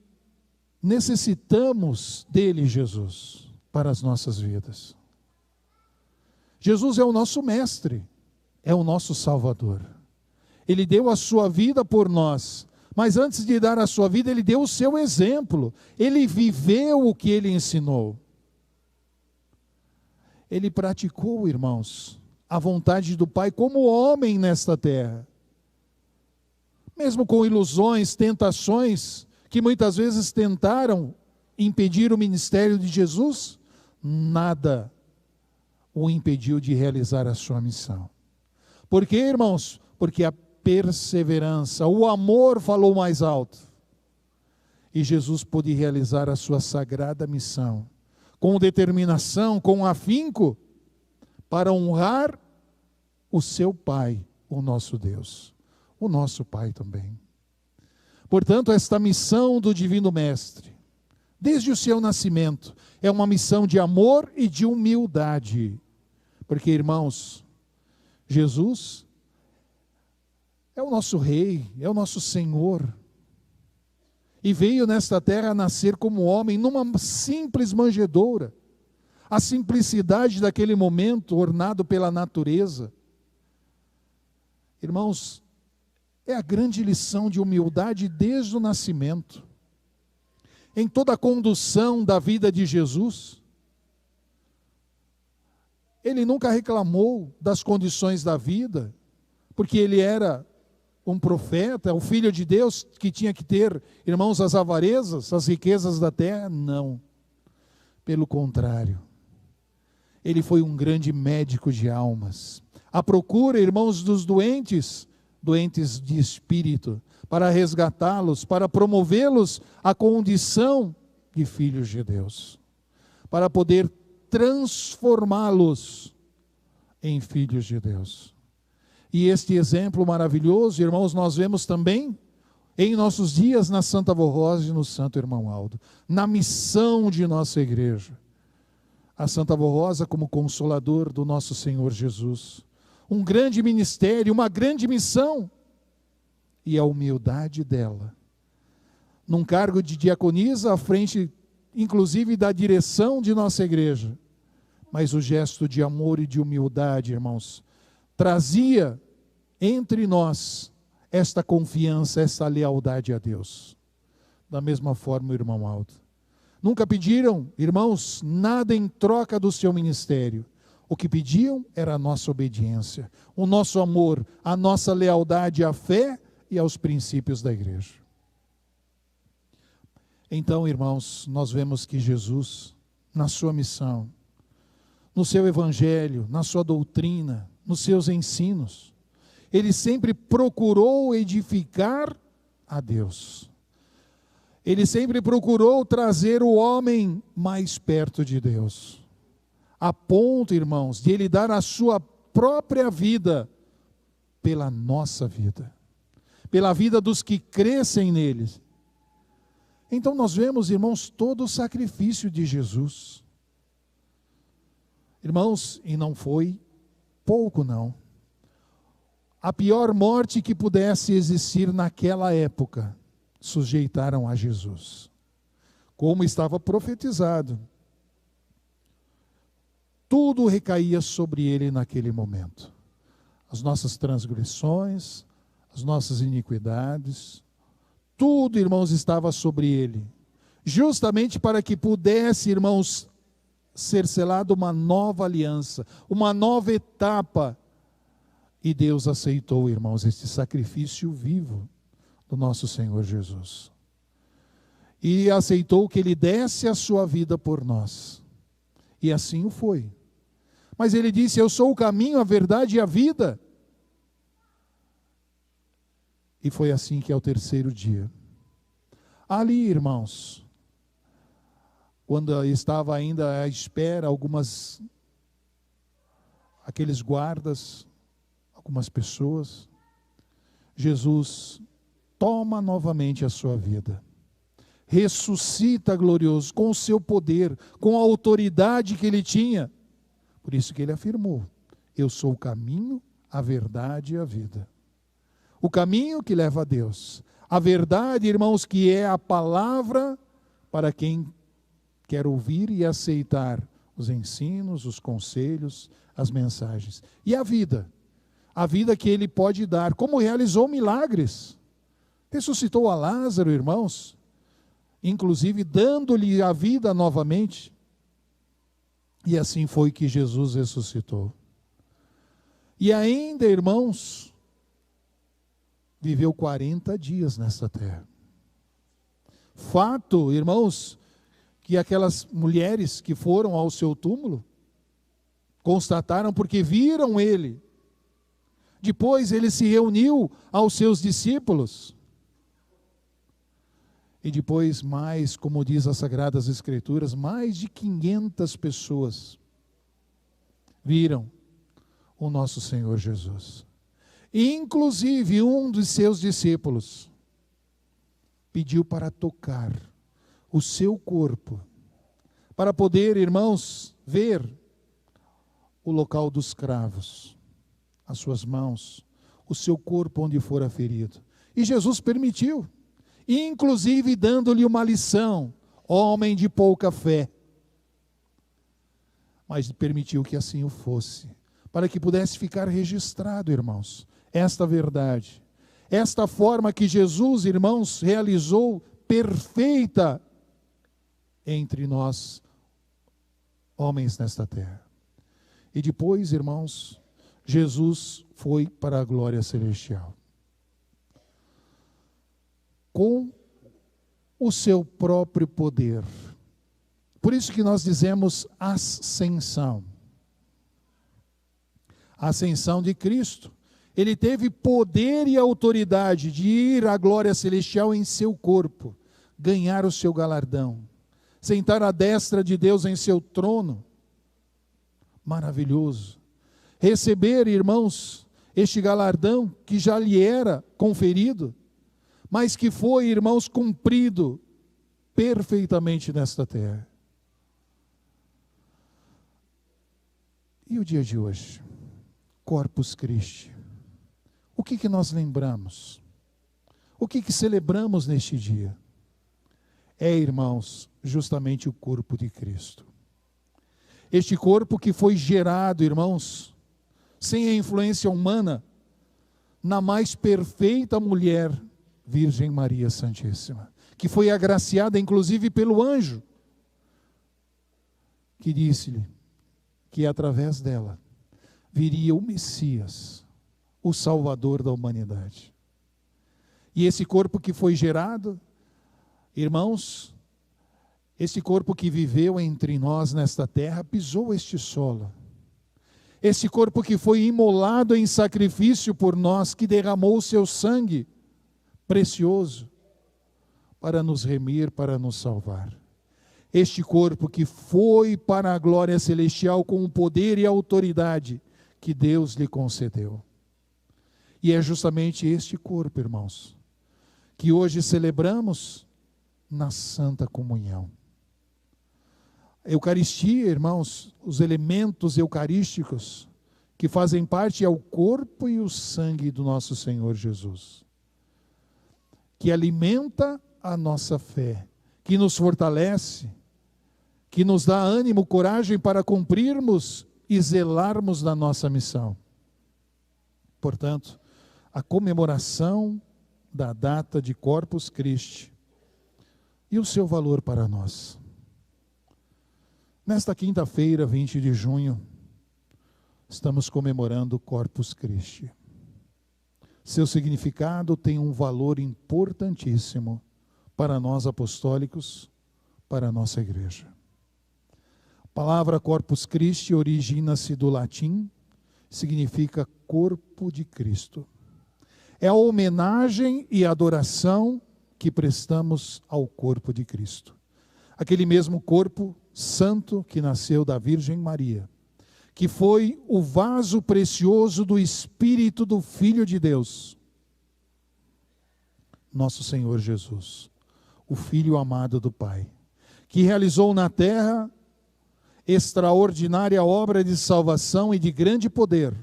necessitamos dele, Jesus, para as nossas vidas. Jesus é o nosso mestre, é o nosso Salvador. Ele deu a sua vida por nós, mas antes de dar a sua vida, ele deu o seu exemplo. Ele viveu o que ele ensinou. Ele praticou, irmãos, a vontade do Pai como homem nesta terra. Mesmo com ilusões, tentações, que muitas vezes tentaram impedir o ministério de Jesus, nada o impediu de realizar a sua missão. Por quê, irmãos? Porque a perseverança, o amor falou mais alto. E Jesus pôde realizar a sua sagrada missão, com determinação, com afinco, para honrar o seu Pai, o nosso Deus, o nosso Pai também. Portanto, esta missão do Divino Mestre, desde o seu nascimento, é uma missão de amor e de humildade. Porque, irmãos, Jesus é o nosso Rei, é o nosso Senhor. E veio nesta terra nascer como homem, numa simples manjedoura. A simplicidade daquele momento, ornado pela natureza. Irmãos, é a grande lição de humildade desde o nascimento. Em toda a condução da vida de Jesus, ele nunca reclamou das condições da vida, porque ele era um profeta, o filho de Deus que tinha que ter, irmãos, as avarezas, as riquezas da terra. Não, pelo contrário, ele foi um grande médico de almas, à procura, irmãos, dos doentes de espírito, para resgatá-los, para promovê-los à condição de filhos de Deus, para poder transformá-los em filhos de Deus. E este exemplo maravilhoso, irmãos, nós vemos também em nossos dias na Santa Voz Rosa e no Santo Irmão Aldo, na missão de nossa igreja. A Santa Voz Rosa como consolador do nosso Senhor Jesus. Um grande ministério, uma grande missão. E a humildade dela. Num cargo de diaconisa à frente, inclusive, da direção de nossa igreja. Mas o gesto de amor e de humildade, irmãos, trazia entre nós esta confiança, essa lealdade a Deus. Da mesma forma, o irmão Aldo. Nunca pediram, irmãos, nada em troca do seu ministério. O que pediam era a nossa obediência, o nosso amor, a nossa lealdade à fé e aos princípios da igreja. Então, irmãos, nós vemos que Jesus, na sua missão, no seu evangelho, na sua doutrina, nos seus ensinos, ele sempre procurou edificar a Deus. Ele sempre procurou trazer o homem mais perto de Deus. A ponto, irmãos, de ele dar a sua própria vida pela nossa vida. pela vida dos que crescem neles. Então nós vemos, irmãos, todo o sacrifício de Jesus. Irmãos, e não foi pouco não. A pior morte que pudesse existir naquela época, sujeitaram a Jesus. Como estava profetizado. Tudo recaía sobre ele naquele momento. As nossas transgressões, as nossas iniquidades, tudo, irmãos, estava sobre ele. Justamente para que pudesse, irmãos, ser selada uma nova aliança, uma nova etapa. E Deus aceitou, irmãos, este sacrifício vivo do nosso Senhor Jesus. E aceitou que ele desse a sua vida por nós. E assim o foi. Mas ele disse: eu sou o caminho, a verdade e a vida. E foi assim que ao terceiro dia. Ali, irmãos, quando estava ainda à espera, aqueles guardas, algumas pessoas, Jesus toma novamente a sua vida. Ressuscita glorioso, com o seu poder, com a autoridade que ele tinha. Por isso que ele afirmou: eu sou o caminho, a verdade e a vida. O caminho que leva a Deus. A verdade, irmãos, que é a palavra para quem quer ouvir e aceitar os ensinos, os conselhos, as mensagens. E a vida que ele pode dar, como realizou milagres. Ressuscitou a Lázaro, irmãos, inclusive dando-lhe a vida novamente. E assim foi que Jesus ressuscitou. E ainda, irmãos, viveu 40 dias nessa terra. Fato, irmãos, que aquelas mulheres que foram ao seu túmulo constataram porque viram ele. Depois ele se reuniu aos seus discípulos. E depois mais, como diz as Sagradas Escrituras, mais de 500 pessoas viram o nosso Senhor Jesus. Inclusive um dos seus discípulos pediu para tocar o seu corpo, para poder, irmãos, ver o local dos cravos, as suas mãos, o seu corpo onde fora ferido. E Jesus permitiu, inclusive dando-lhe uma lição: homem de pouca fé. Mas permitiu que assim o fosse, para que pudesse ficar registrado, irmãos, esta verdade, esta forma que Jesus, irmãos, realizou perfeita entre nós, homens nesta terra. E depois, irmãos, Jesus foi para a glória celestial. Com o seu próprio poder. Por isso que nós dizemos ascensão. A ascensão de Cristo. Ele teve poder e autoridade de ir à glória celestial em seu corpo, ganhar o seu galardão, sentar à destra de Deus em seu trono. Maravilhoso. Receber, irmãos, este galardão que já lhe era conferido, mas que foi, irmãos, cumprido perfeitamente nesta terra. E o dia de hoje? Corpus Christi. O que nós lembramos? O que celebramos neste dia? É, irmãos, justamente o corpo de Cristo. Este corpo que foi gerado, irmãos, sem a influência humana, na mais perfeita mulher, Virgem Maria Santíssima, que foi agraciada inclusive pelo anjo, que disse-lhe que através dela viria o Messias, o Salvador da humanidade. E esse corpo que foi gerado, irmãos, esse corpo que viveu entre nós nesta terra, pisou este solo. Esse corpo que foi imolado em sacrifício por nós, que derramou o seu sangue precioso para nos remir, para nos salvar. Este corpo que foi para a glória celestial com o poder e a autoridade que Deus lhe concedeu. E é justamente este corpo, irmãos, que hoje celebramos na Santa Comunhão. A Eucaristia, irmãos, os elementos eucarísticos que fazem parte é o corpo e o sangue do nosso Senhor Jesus, que alimenta a nossa fé, que nos fortalece, que nos dá ânimo, coragem para cumprirmos e zelarmos da nossa missão. Portanto, a comemoração da data de Corpus Christi e o seu valor para nós. Nesta quinta-feira, 20 de junho, estamos comemorando Corpus Christi. Seu significado tem um valor importantíssimo para nós apostólicos, para a nossa igreja. A palavra Corpus Christi origina-se do latim, significa corpo de Cristo. É a homenagem e adoração que prestamos ao corpo de Cristo. Aquele mesmo corpo santo que nasceu da Virgem Maria, que foi o vaso precioso do Espírito do Filho de Deus, nosso Senhor Jesus, o Filho amado do Pai, que realizou na terra extraordinária obra de salvação e de grande poder,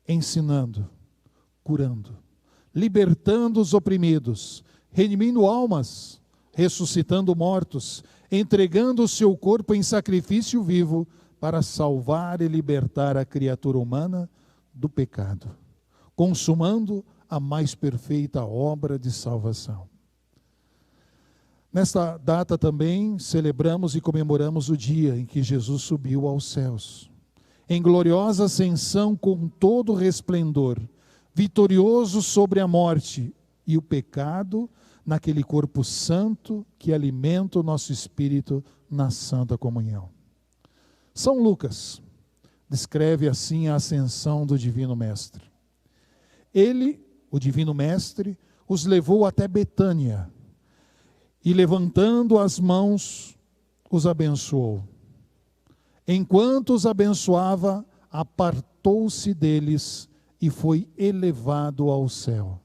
ensinando, curando, libertando os oprimidos, redimindo almas, ressuscitando mortos, entregando o seu corpo em sacrifício vivo para salvar e libertar a criatura humana do pecado, consumando a mais perfeita obra de salvação. Nesta data também celebramos e comemoramos o dia em que Jesus subiu aos céus, em gloriosa ascensão com todo resplendor, vitorioso sobre a morte e o pecado, naquele corpo santo que alimenta o nosso espírito na Santa Comunhão. São Lucas descreve assim a ascensão do Divino Mestre. Ele, o Divino Mestre, os levou até Betânia e, levantando as mãos, os abençoou. Enquanto os abençoava, apartou-se deles e foi elevado ao céu.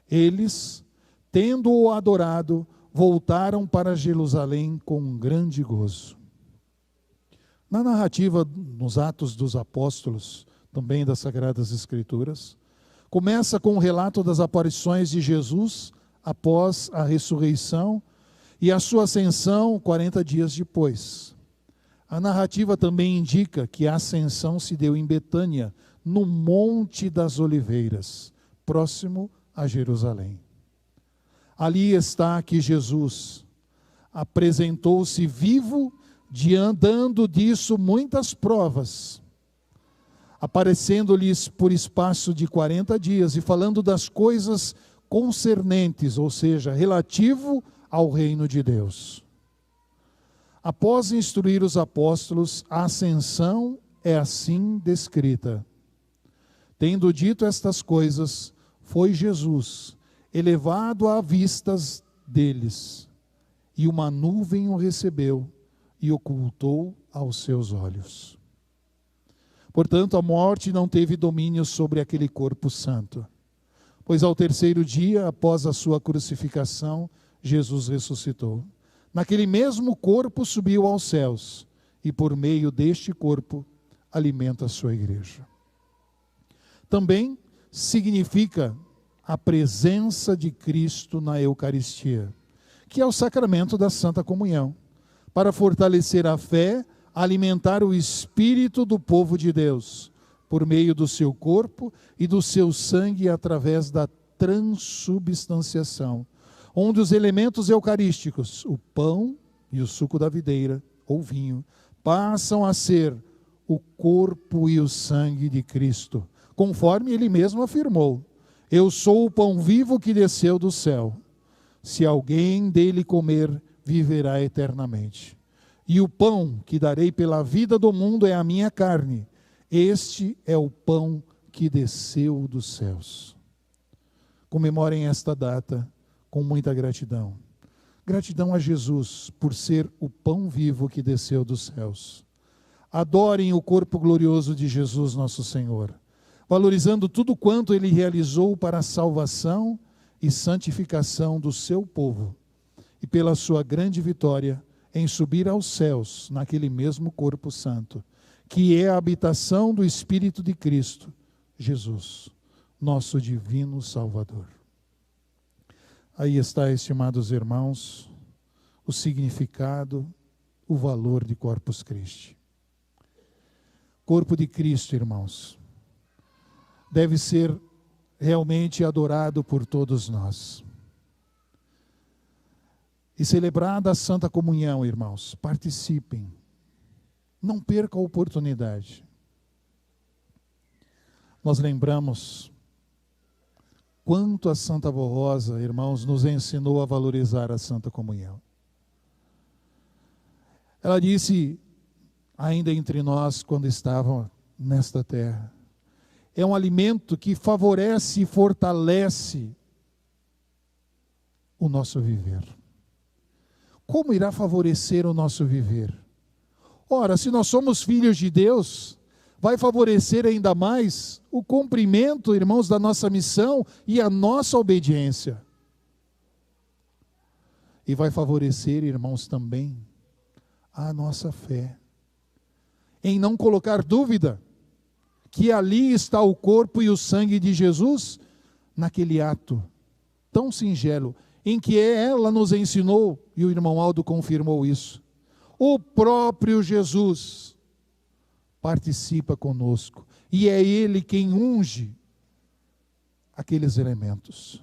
Eles, tendo-o adorado, voltaram para Jerusalém com um grande gozo. Na narrativa, nos Atos dos Apóstolos, também das Sagradas Escrituras, começa com o relato das aparições de Jesus após a ressurreição e a sua ascensão 40 dias depois. A narrativa também indica que a ascensão se deu em Betânia, no Monte das Oliveiras, próximo a Jerusalém. Ali está que Jesus apresentou-se vivo, dando disso muitas provas, aparecendo-lhes por espaço de 40 dias e falando das coisas concernentes, ou seja, relativo ao reino de Deus. Após instruir os apóstolos, a ascensão é assim descrita. Tendo dito estas coisas, foi Jesus elevado à vistas deles, e uma nuvem o recebeu e ocultou aos seus olhos. Portanto, a morte não teve domínio sobre aquele corpo santo, pois ao terceiro dia, após a sua crucificação, Jesus ressuscitou. Naquele mesmo corpo subiu aos céus, e por meio deste corpo alimenta a sua igreja. Também significa a presença de Cristo na Eucaristia, que é o sacramento da Santa Comunhão, para fortalecer a fé, alimentar o espírito do povo de Deus, por meio do seu corpo e do seu sangue através da transubstanciação, onde os elementos eucarísticos, o pão e o suco da videira, ou vinho, passam a ser o corpo e o sangue de Cristo, conforme ele mesmo afirmou: eu sou o pão vivo que desceu do céu. Se alguém dele comer, viverá eternamente. E o pão que darei pela vida do mundo é a minha carne. Este é o pão que desceu dos céus. Comemorem esta data com muita gratidão. Gratidão a Jesus por ser o pão vivo que desceu dos céus. Adorem o corpo glorioso de Jesus, nosso Senhor. valorizando tudo quanto ele realizou para a salvação e santificação do seu povo, e pela sua grande vitória em subir aos céus naquele mesmo corpo santo, que é a habitação do Espírito de Cristo, Jesus, nosso divino Salvador. Aí está, estimados irmãos, o significado, o valor de Corpus Christi. Corpo de Cristo, irmãos, deve ser realmente adorado por todos nós. E celebrada a Santa Comunhão, irmãos, participem. Não perca a oportunidade. Nós lembramos quanto a Santa Avó Rosa, irmãos, nos ensinou a valorizar a Santa Comunhão. Ela disse, ainda entre nós, quando estava nesta terra, é um alimento que favorece e fortalece o nosso viver. Como irá favorecer o nosso viver? Ora, se nós somos filhos de Deus, vai favorecer ainda mais o cumprimento, irmãos, da nossa missão e a nossa obediência. E vai favorecer, irmãos, também a nossa fé. Em não colocar dúvida que ali está o corpo e o sangue de Jesus, naquele ato tão singelo, em que ela nos ensinou, e o irmão Aldo confirmou isso. O próprio Jesus participa conosco, e é Ele quem unge aqueles elementos,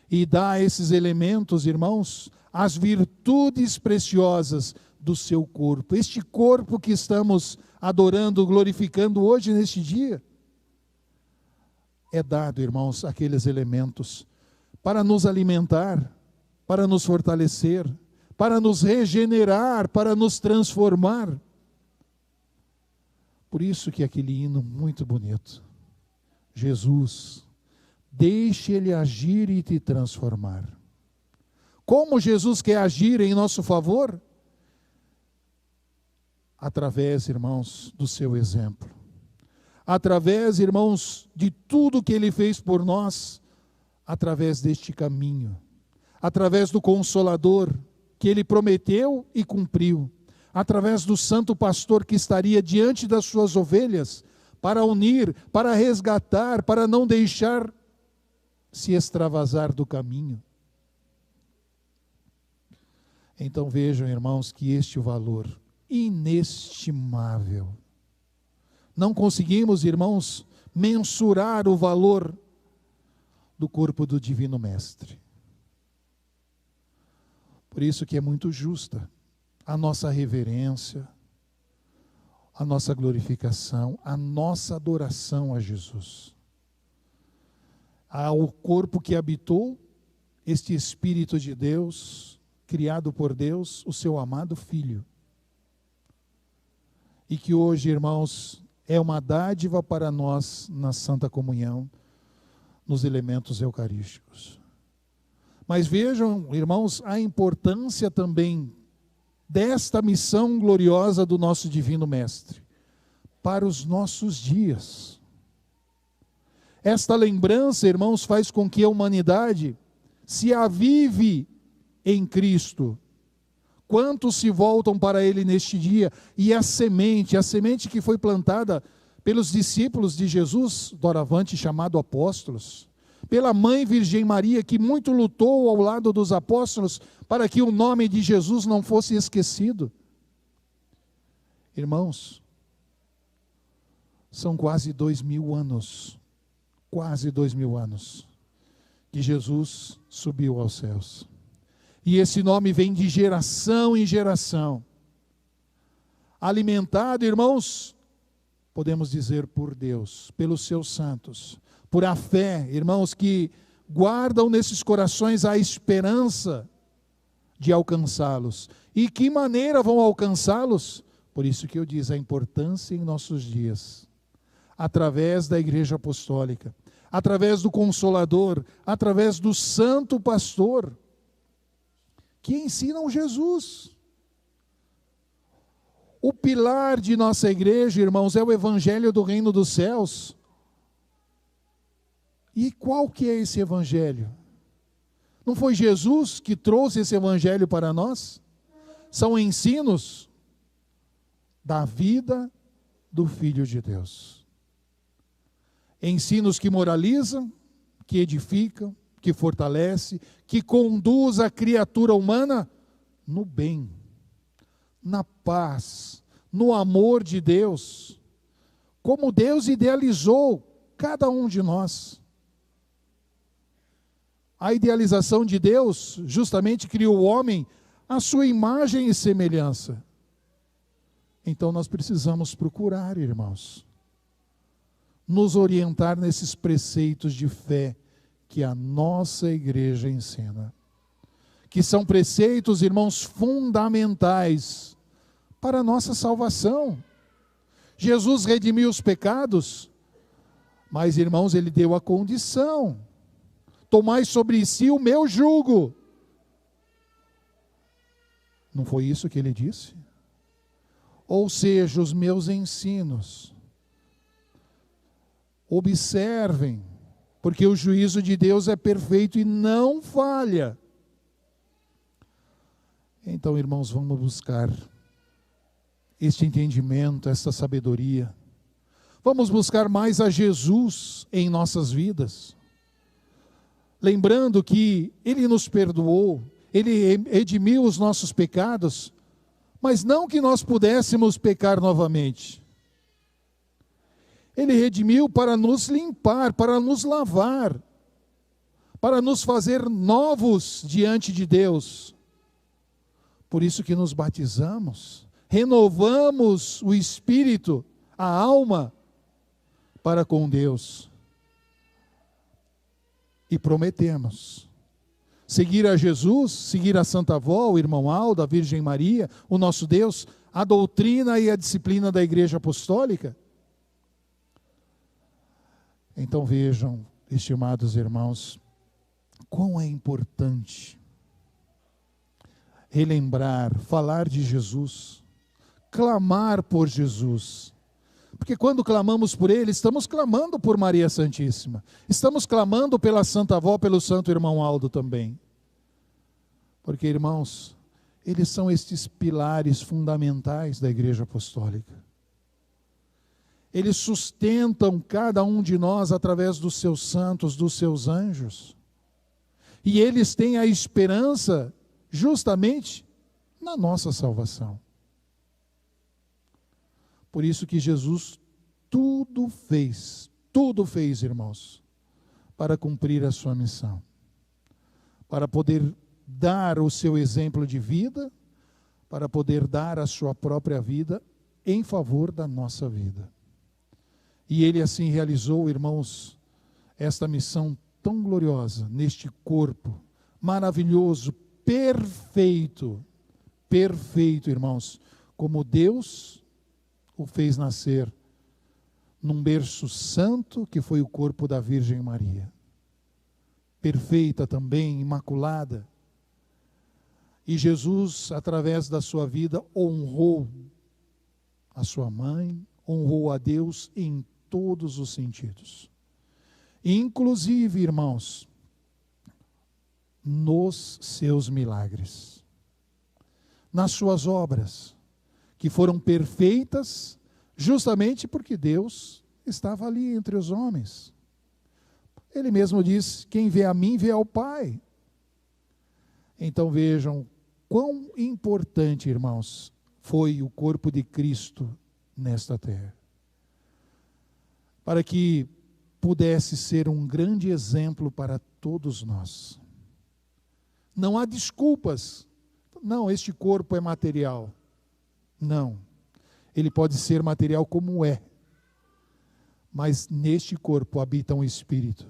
e dá a esses elementos, irmãos, as virtudes preciosas do seu corpo, este corpo que estamos adorando, glorificando hoje neste dia, é dado, irmãos, aqueles elementos para nos alimentar, para nos fortalecer, para nos regenerar, para nos transformar. Por isso que aquele hino muito bonito, Jesus, deixe Ele agir e te transformar. Como Jesus quer agir em nosso favor? Através, irmãos, do seu exemplo. Através, irmãos, de tudo que Ele fez por nós, através deste caminho. Através do Consolador, que Ele prometeu e cumpriu. Através do Santo Pastor que estaria diante das suas ovelhas, para unir, para resgatar, para não deixar se extravasar do caminho. Então vejam, irmãos, que este valor inestimável. Não conseguimos, irmãos, mensurar o valor do corpo do Divino Mestre. Por isso que é muito justa a nossa reverência, a nossa glorificação, a nossa adoração a Jesus. Ao corpo que habitou este Espírito de Deus, criado por Deus, o seu amado Filho. E que hoje, irmãos, é uma dádiva para nós na Santa Comunhão, nos elementos eucarísticos. Mas vejam, irmãos, a importância também desta missão gloriosa do nosso Divino Mestre para os nossos dias. Esta lembrança, irmãos, faz com que a humanidade se avive em Cristo. Quantos se voltam para Ele neste dia? E a semente que foi plantada pelos discípulos de Jesus, doravante chamado apóstolos, pela Mãe Virgem Maria, que muito lutou ao lado dos apóstolos, para que o nome de Jesus não fosse esquecido. Irmãos, são quase 2000 anos, que Jesus subiu aos céus. E esse nome vem de geração em geração, alimentado, irmãos, podemos dizer por Deus, pelos seus santos, por a fé, irmãos, que guardam nesses corações a esperança de alcançá-los. E que maneira vão alcançá-los? Por isso que eu diz a importância em nossos dias, através da Igreja Apostólica, através do Consolador, através do Santo Pastor, que ensinam Jesus. O pilar de nossa igreja, irmãos, é o Evangelho do Reino dos Céus. E qual que é esse evangelho? Não foi Jesus que trouxe esse evangelho para nós? São ensinos da vida do Filho de Deus. Ensinos que moralizam, que edificam, que fortalecem, que conduz a criatura humana no bem, na paz, no amor de Deus, como Deus idealizou cada um de nós. A idealização de Deus justamente criou o homem à sua imagem e semelhança. Então nós precisamos procurar, irmãos, nos orientar nesses preceitos de fé que a nossa igreja ensina. Que são preceitos, irmãos, fundamentais para a nossa salvação. Jesus redimiu os pecados, mas, irmãos, Ele deu a condição: tomai sobre si o meu jugo. Não foi isso que Ele disse? Ou seja, os meus ensinos. Observem, porque o juízo de Deus é perfeito e não falha. Então, irmãos, vamos buscar este entendimento, esta sabedoria. Vamos buscar mais a Jesus em nossas vidas. Lembrando que Ele nos perdoou, Ele redimiu os nossos pecados, mas não que nós pudéssemos pecar novamente. Ele redimiu para nos limpar, para nos lavar, para nos fazer novos diante de Deus. Por isso que nos batizamos, renovamos o espírito, a alma, para com Deus. E prometemos seguir a Jesus, seguir a Santa Avó, o irmão Aldo, a Virgem Maria, o nosso Deus, a doutrina e a disciplina da Igreja Apostólica. Então vejam, estimados irmãos, quão é importante relembrar, falar de Jesus, clamar por Jesus. Porque quando clamamos por Ele, estamos clamando por Maria Santíssima. Estamos clamando pela Santa Avó, pelo Santo Irmão Aldo também. Porque, irmãos, eles são estes pilares fundamentais da Igreja Apostólica. Eles sustentam cada um de nós através dos seus santos, dos seus anjos. E eles têm a esperança justamente na nossa salvação. Por isso que Jesus tudo fez, irmãos, para cumprir a sua missão. Para poder dar o seu exemplo de vida, para poder dar a sua própria vida em favor da nossa vida. E Ele assim realizou, irmãos, esta missão tão gloriosa, neste corpo maravilhoso, perfeito, irmãos, como Deus o fez nascer num berço santo que foi o corpo da Virgem Maria. Perfeita também, imaculada. E Jesus, através da sua vida, honrou a sua mãe, honrou a Deus em todos os sentidos. Inclusive, irmãos, nos seus milagres, nas suas obras, que foram perfeitas, justamente porque Deus estava ali entre os homens. Ele mesmo diz: quem vê a mim, vê ao Pai. Então vejam quão importante, irmãos, foi o corpo de Cristo nesta terra, para que pudesse ser um grande exemplo para todos nós. Não há desculpas. Não, este corpo é material. Não. Ele pode ser material como é, mas neste corpo habita um espírito.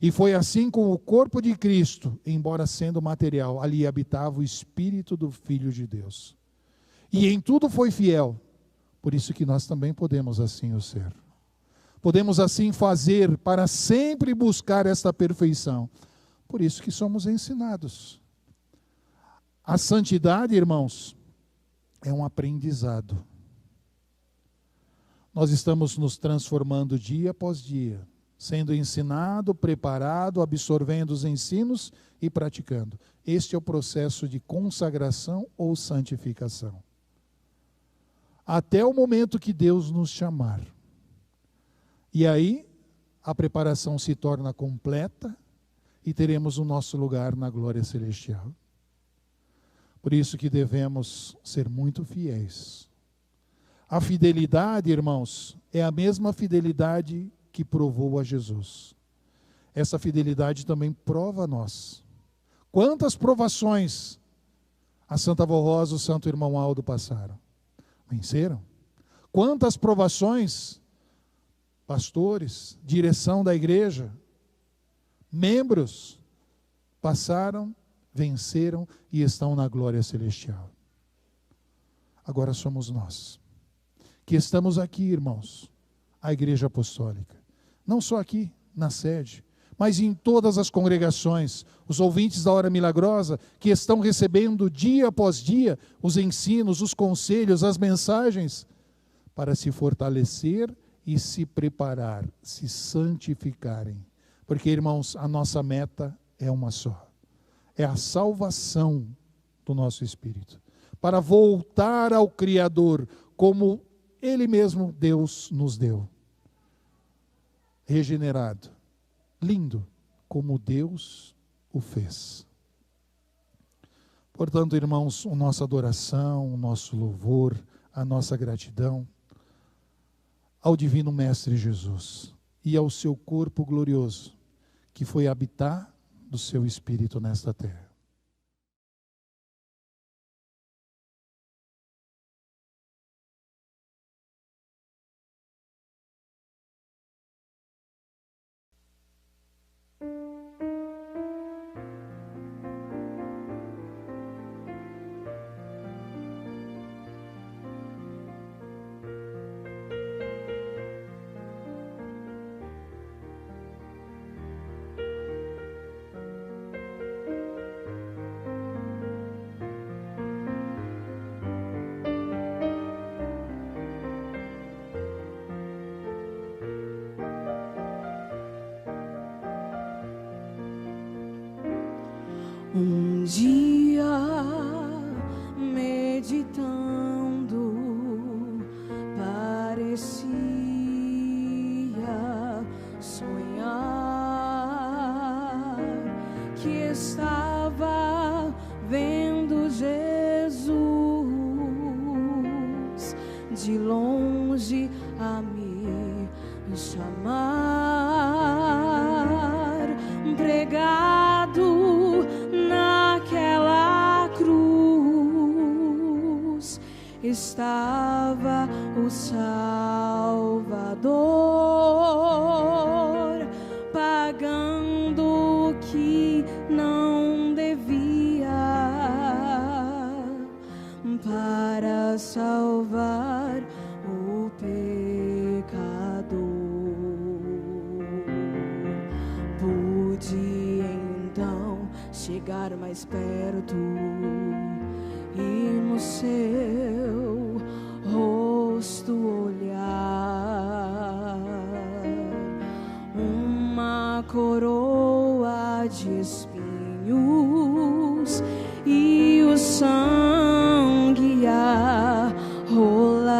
E foi assim com o corpo de Cristo, embora sendo material, ali habitava o Espírito do Filho de Deus. E em tudo foi fiel. Por isso que nós também podemos assim o ser. Podemos assim fazer para sempre buscar esta perfeição. Por isso que somos ensinados. A santidade, irmãos, é um aprendizado. Nós estamos nos transformando dia após dia. sendo ensinado, preparado, absorvendo os ensinos e praticando. Este é o processo de consagração ou santificação. Até o momento que Deus nos chamar. E aí, a preparação se torna completa e teremos o nosso lugar na glória celestial. Por isso que devemos ser muito fiéis. A fidelidade, irmãos, é a mesma fidelidade que provou a Jesus. Essa fidelidade também prova a nós. Quantas provações a Santa Vó Rosa, o Santo Irmão Aldo passaram? Venceram. Quantas provações, pastores, direção da igreja, membros, passaram, venceram e estão na glória celestial. Agora somos nós, que estamos aqui, irmãos, a Igreja Apostólica. Não só aqui, na sede, mas em todas as congregações, os ouvintes da Hora Milagrosa, que estão recebendo dia após dia os ensinos, os conselhos, as mensagens, para se fortalecer e se preparar, se santificarem. Porque, irmãos, a nossa meta é uma só. É a salvação do nosso espírito. Para voltar ao Criador, como Ele mesmo, Deus, nos deu. Regenerado. Lindo, como Deus o fez. Portanto, irmãos, a nossa adoração, o nosso louvor, a nossa gratidão ao Divino Mestre Jesus e ao seu corpo glorioso, que foi habitar do seu Espírito nesta terra. Um dia, meditando, parecia sonhar que estava vendo Jesus de longe a me chamar, pregado naquela cruz estava o Salvador, pagando o que não devia para salvar o pecador. Pude então chegar mais perto e no seu rosto olhar uma coroa de espinhos e o sangue a rolar.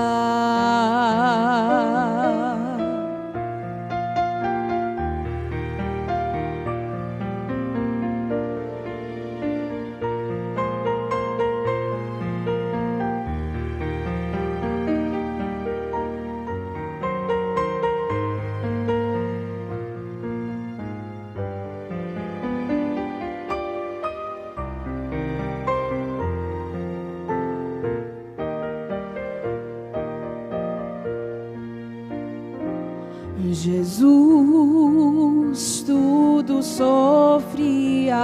Jesus tudo sofria,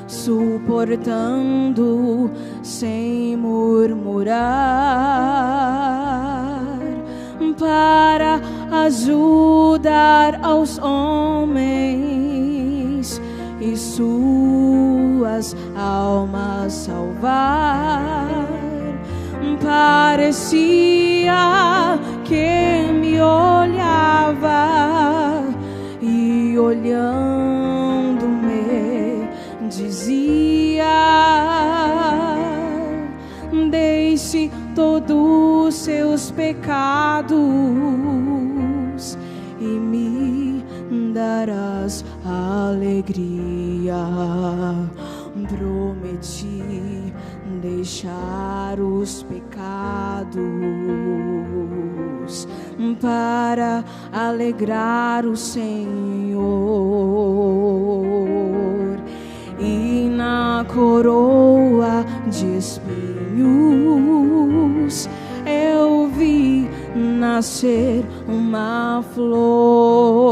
suportando sem murmurar, para ajudar aos homens e suas almas salvar. Parecia que me olhava olhando-me dizia: deixe todos os seus pecados e me darás alegria. Prometi deixar os pecados para alegrar o Senhor, e na coroa de espinhos eu vi nascer uma flor.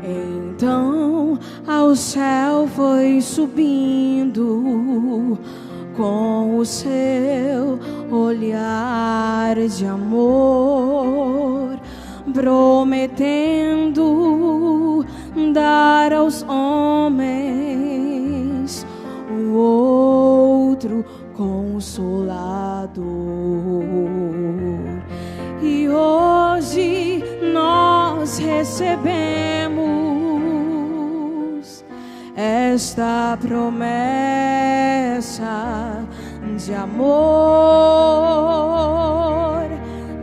Então ao céu foi subindo com o seu olhar de amor, prometendo dar aos homens o outro consolador. E hoje nós recebemos esta promessa de amor.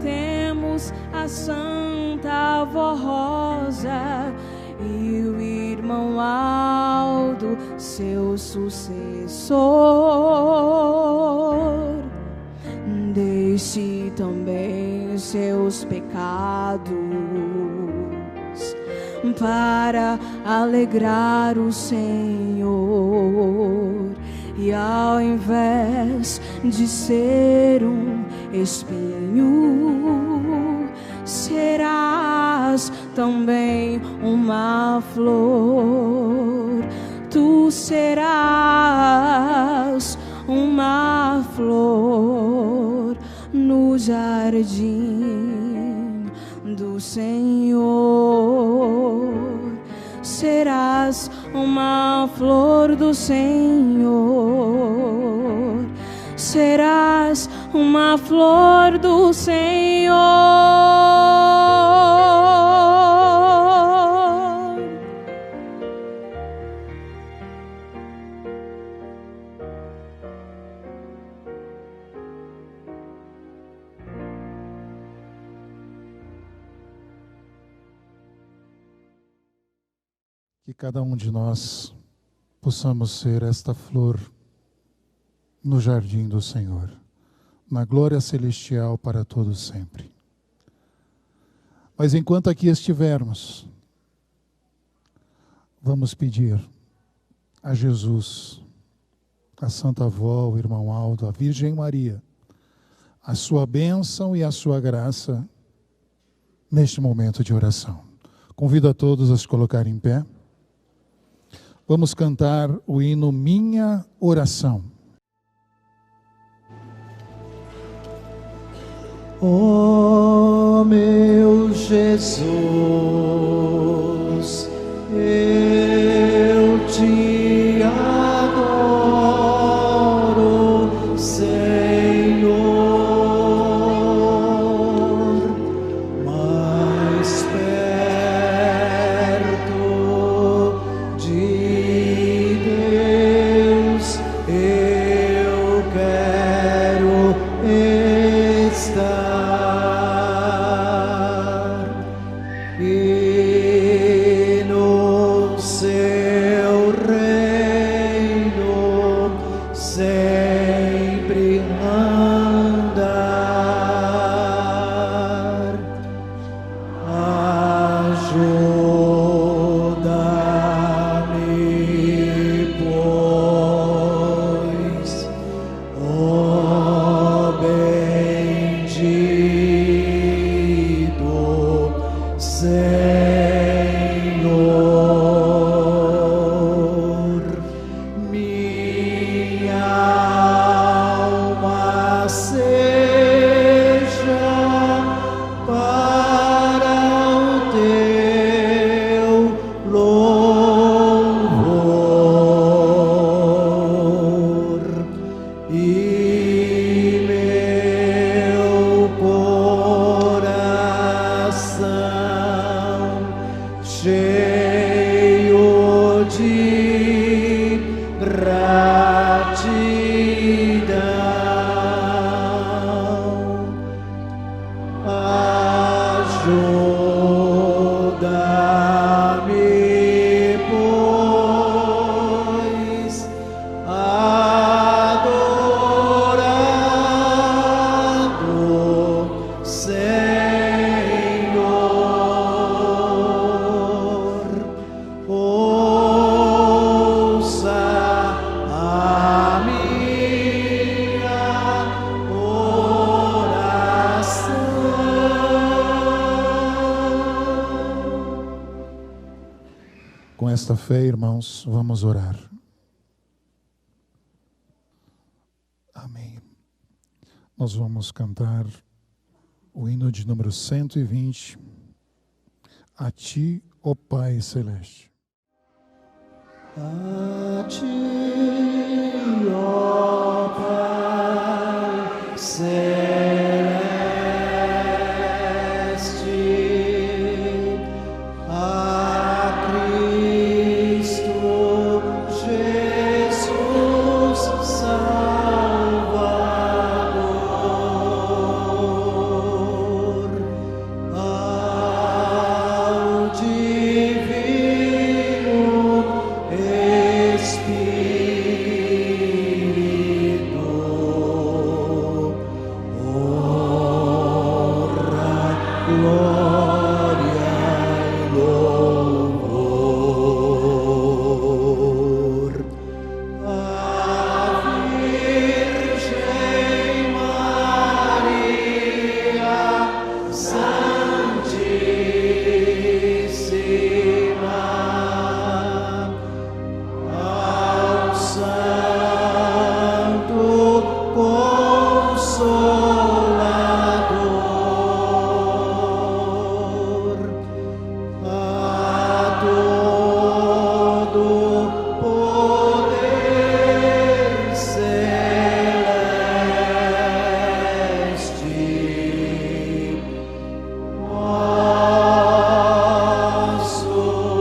Temos a Santa Avó Rosa e o irmão Aldo, seu sucessor. Deixe também seus pecados para alegrar o Senhor, e ao invés de ser um espinho, serás também uma flor. Tu serás uma flor no jardim do Senhor. Serás uma flor do Senhor. Serás uma flor do Senhor. Que cada um de nós possamos ser esta flor no jardim do Senhor, na glória celestial para todos sempre. Mas enquanto aqui estivermos, vamos pedir a Jesus, a Santa Avó, o irmão Aldo, a Virgem Maria, a sua bênção e a sua graça neste momento de oração. Convido a todos a se colocarem em pé. Vamos cantar o hino Minha Oração. Ó meu Jesus, eu te adoro, Senhor, mais perto de Deus eu quero estar. Ajuda-me, pois, adorado Senhor, ouça a minha oração. Com esta fé, irmãos, vamos orar. Amém. Nós vamos cantar o hino de número 120. A Ti, ó Pai Celeste. A Ti, ó Pai Celeste, a Cristo Jesus Salvador, ao Divino Espírito, honra, glória e louvor. A Virgem Maria Santíssima, ao Santo Consolador, a todo poder celeste, nosso amor.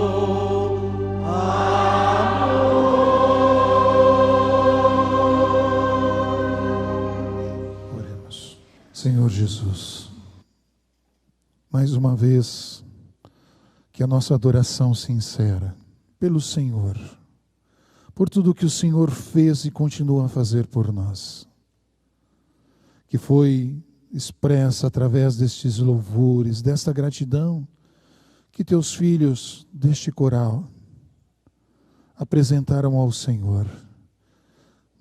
Oremos. Senhor Jesus, mais uma vez, que a nossa adoração sincera pelo Senhor, por tudo que o Senhor fez e continua a fazer por nós, que foi expressa através destes louvores, desta gratidão que teus filhos deste coral apresentaram ao Senhor.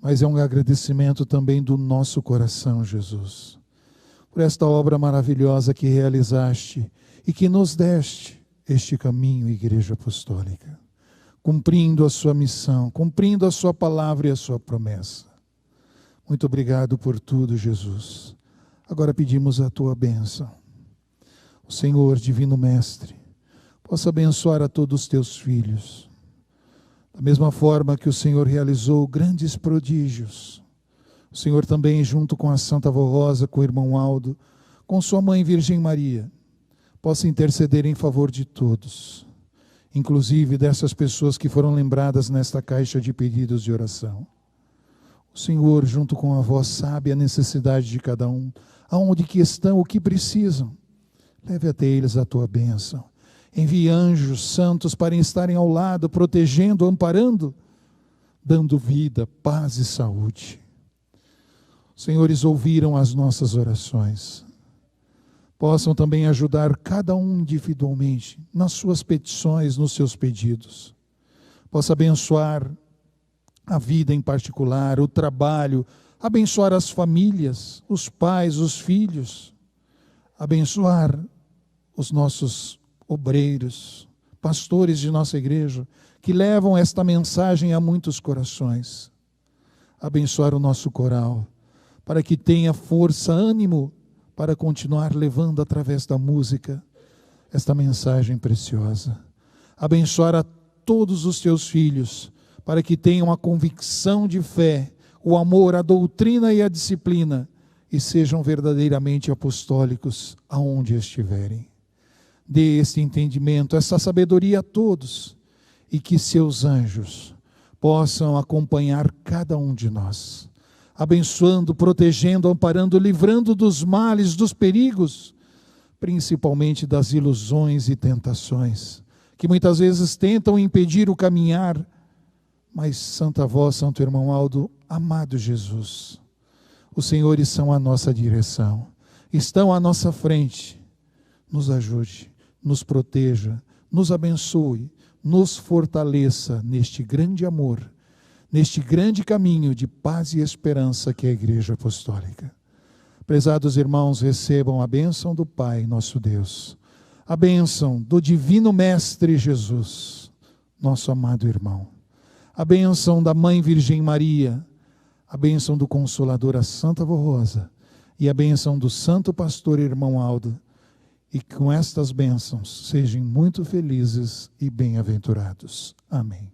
Mas é um agradecimento também do nosso coração, Jesus, por esta obra maravilhosa que realizaste e que nos deste este caminho, Igreja Apostólica, cumprindo a sua missão, cumprindo a sua palavra e a sua promessa. Muito obrigado por tudo, Jesus. Agora pedimos a tua bênção. O Senhor, Divino Mestre, possa abençoar a todos os teus filhos. Da mesma forma que o Senhor realizou grandes prodígios, o Senhor também, junto com a Santa Vó Rosa, com o irmão Aldo, com sua mãe Virgem Maria, possa interceder em favor de todos, inclusive dessas pessoas que foram lembradas nesta caixa de pedidos de oração. O Senhor, junto com a voz, sabe a necessidade de cada um, aonde que estão, o que precisam. Leve até eles a tua bênção. Envie anjos santos para estarem ao lado, protegendo, amparando, dando vida, paz e saúde. Os Senhores ouviram as nossas orações. Possam também ajudar cada um individualmente nas suas petições, nos seus pedidos. Possa abençoar a vida em particular, o trabalho, abençoar as famílias, os pais, os filhos, abençoar os nossos obreiros, pastores de nossa igreja, que levam esta mensagem a muitos corações. Abençoar o nosso coral, para que tenha força, ânimo, para continuar levando através da música esta mensagem preciosa. Abençoar a todos os teus filhos, para que tenham a convicção de fé, o amor, a doutrina e a disciplina, e sejam verdadeiramente apostólicos aonde estiverem. Dê este entendimento, essa sabedoria a todos, e que seus anjos possam acompanhar cada um de nós, abençoando, protegendo, amparando, livrando dos males, dos perigos, principalmente das ilusões e tentações, que muitas vezes tentam impedir o caminhar. Mas, Santa Avó, Santo Irmão Aldo, amado Jesus, os senhores são a nossa direção, estão à nossa frente. Nos ajude, nos proteja, nos abençoe, nos fortaleça neste grande amor, neste grande caminho de paz e esperança que é a Igreja Apostólica. Prezados irmãos, recebam a bênção do Pai, nosso Deus, a bênção do Divino Mestre Jesus, nosso amado irmão, a bênção da Mãe Virgem Maria, a bênção do Consolador, a Santa Avó Rosa, e a bênção do Santo Pastor Irmão Aldo. E com estas bênçãos sejam muito felizes e bem-aventurados. Amém.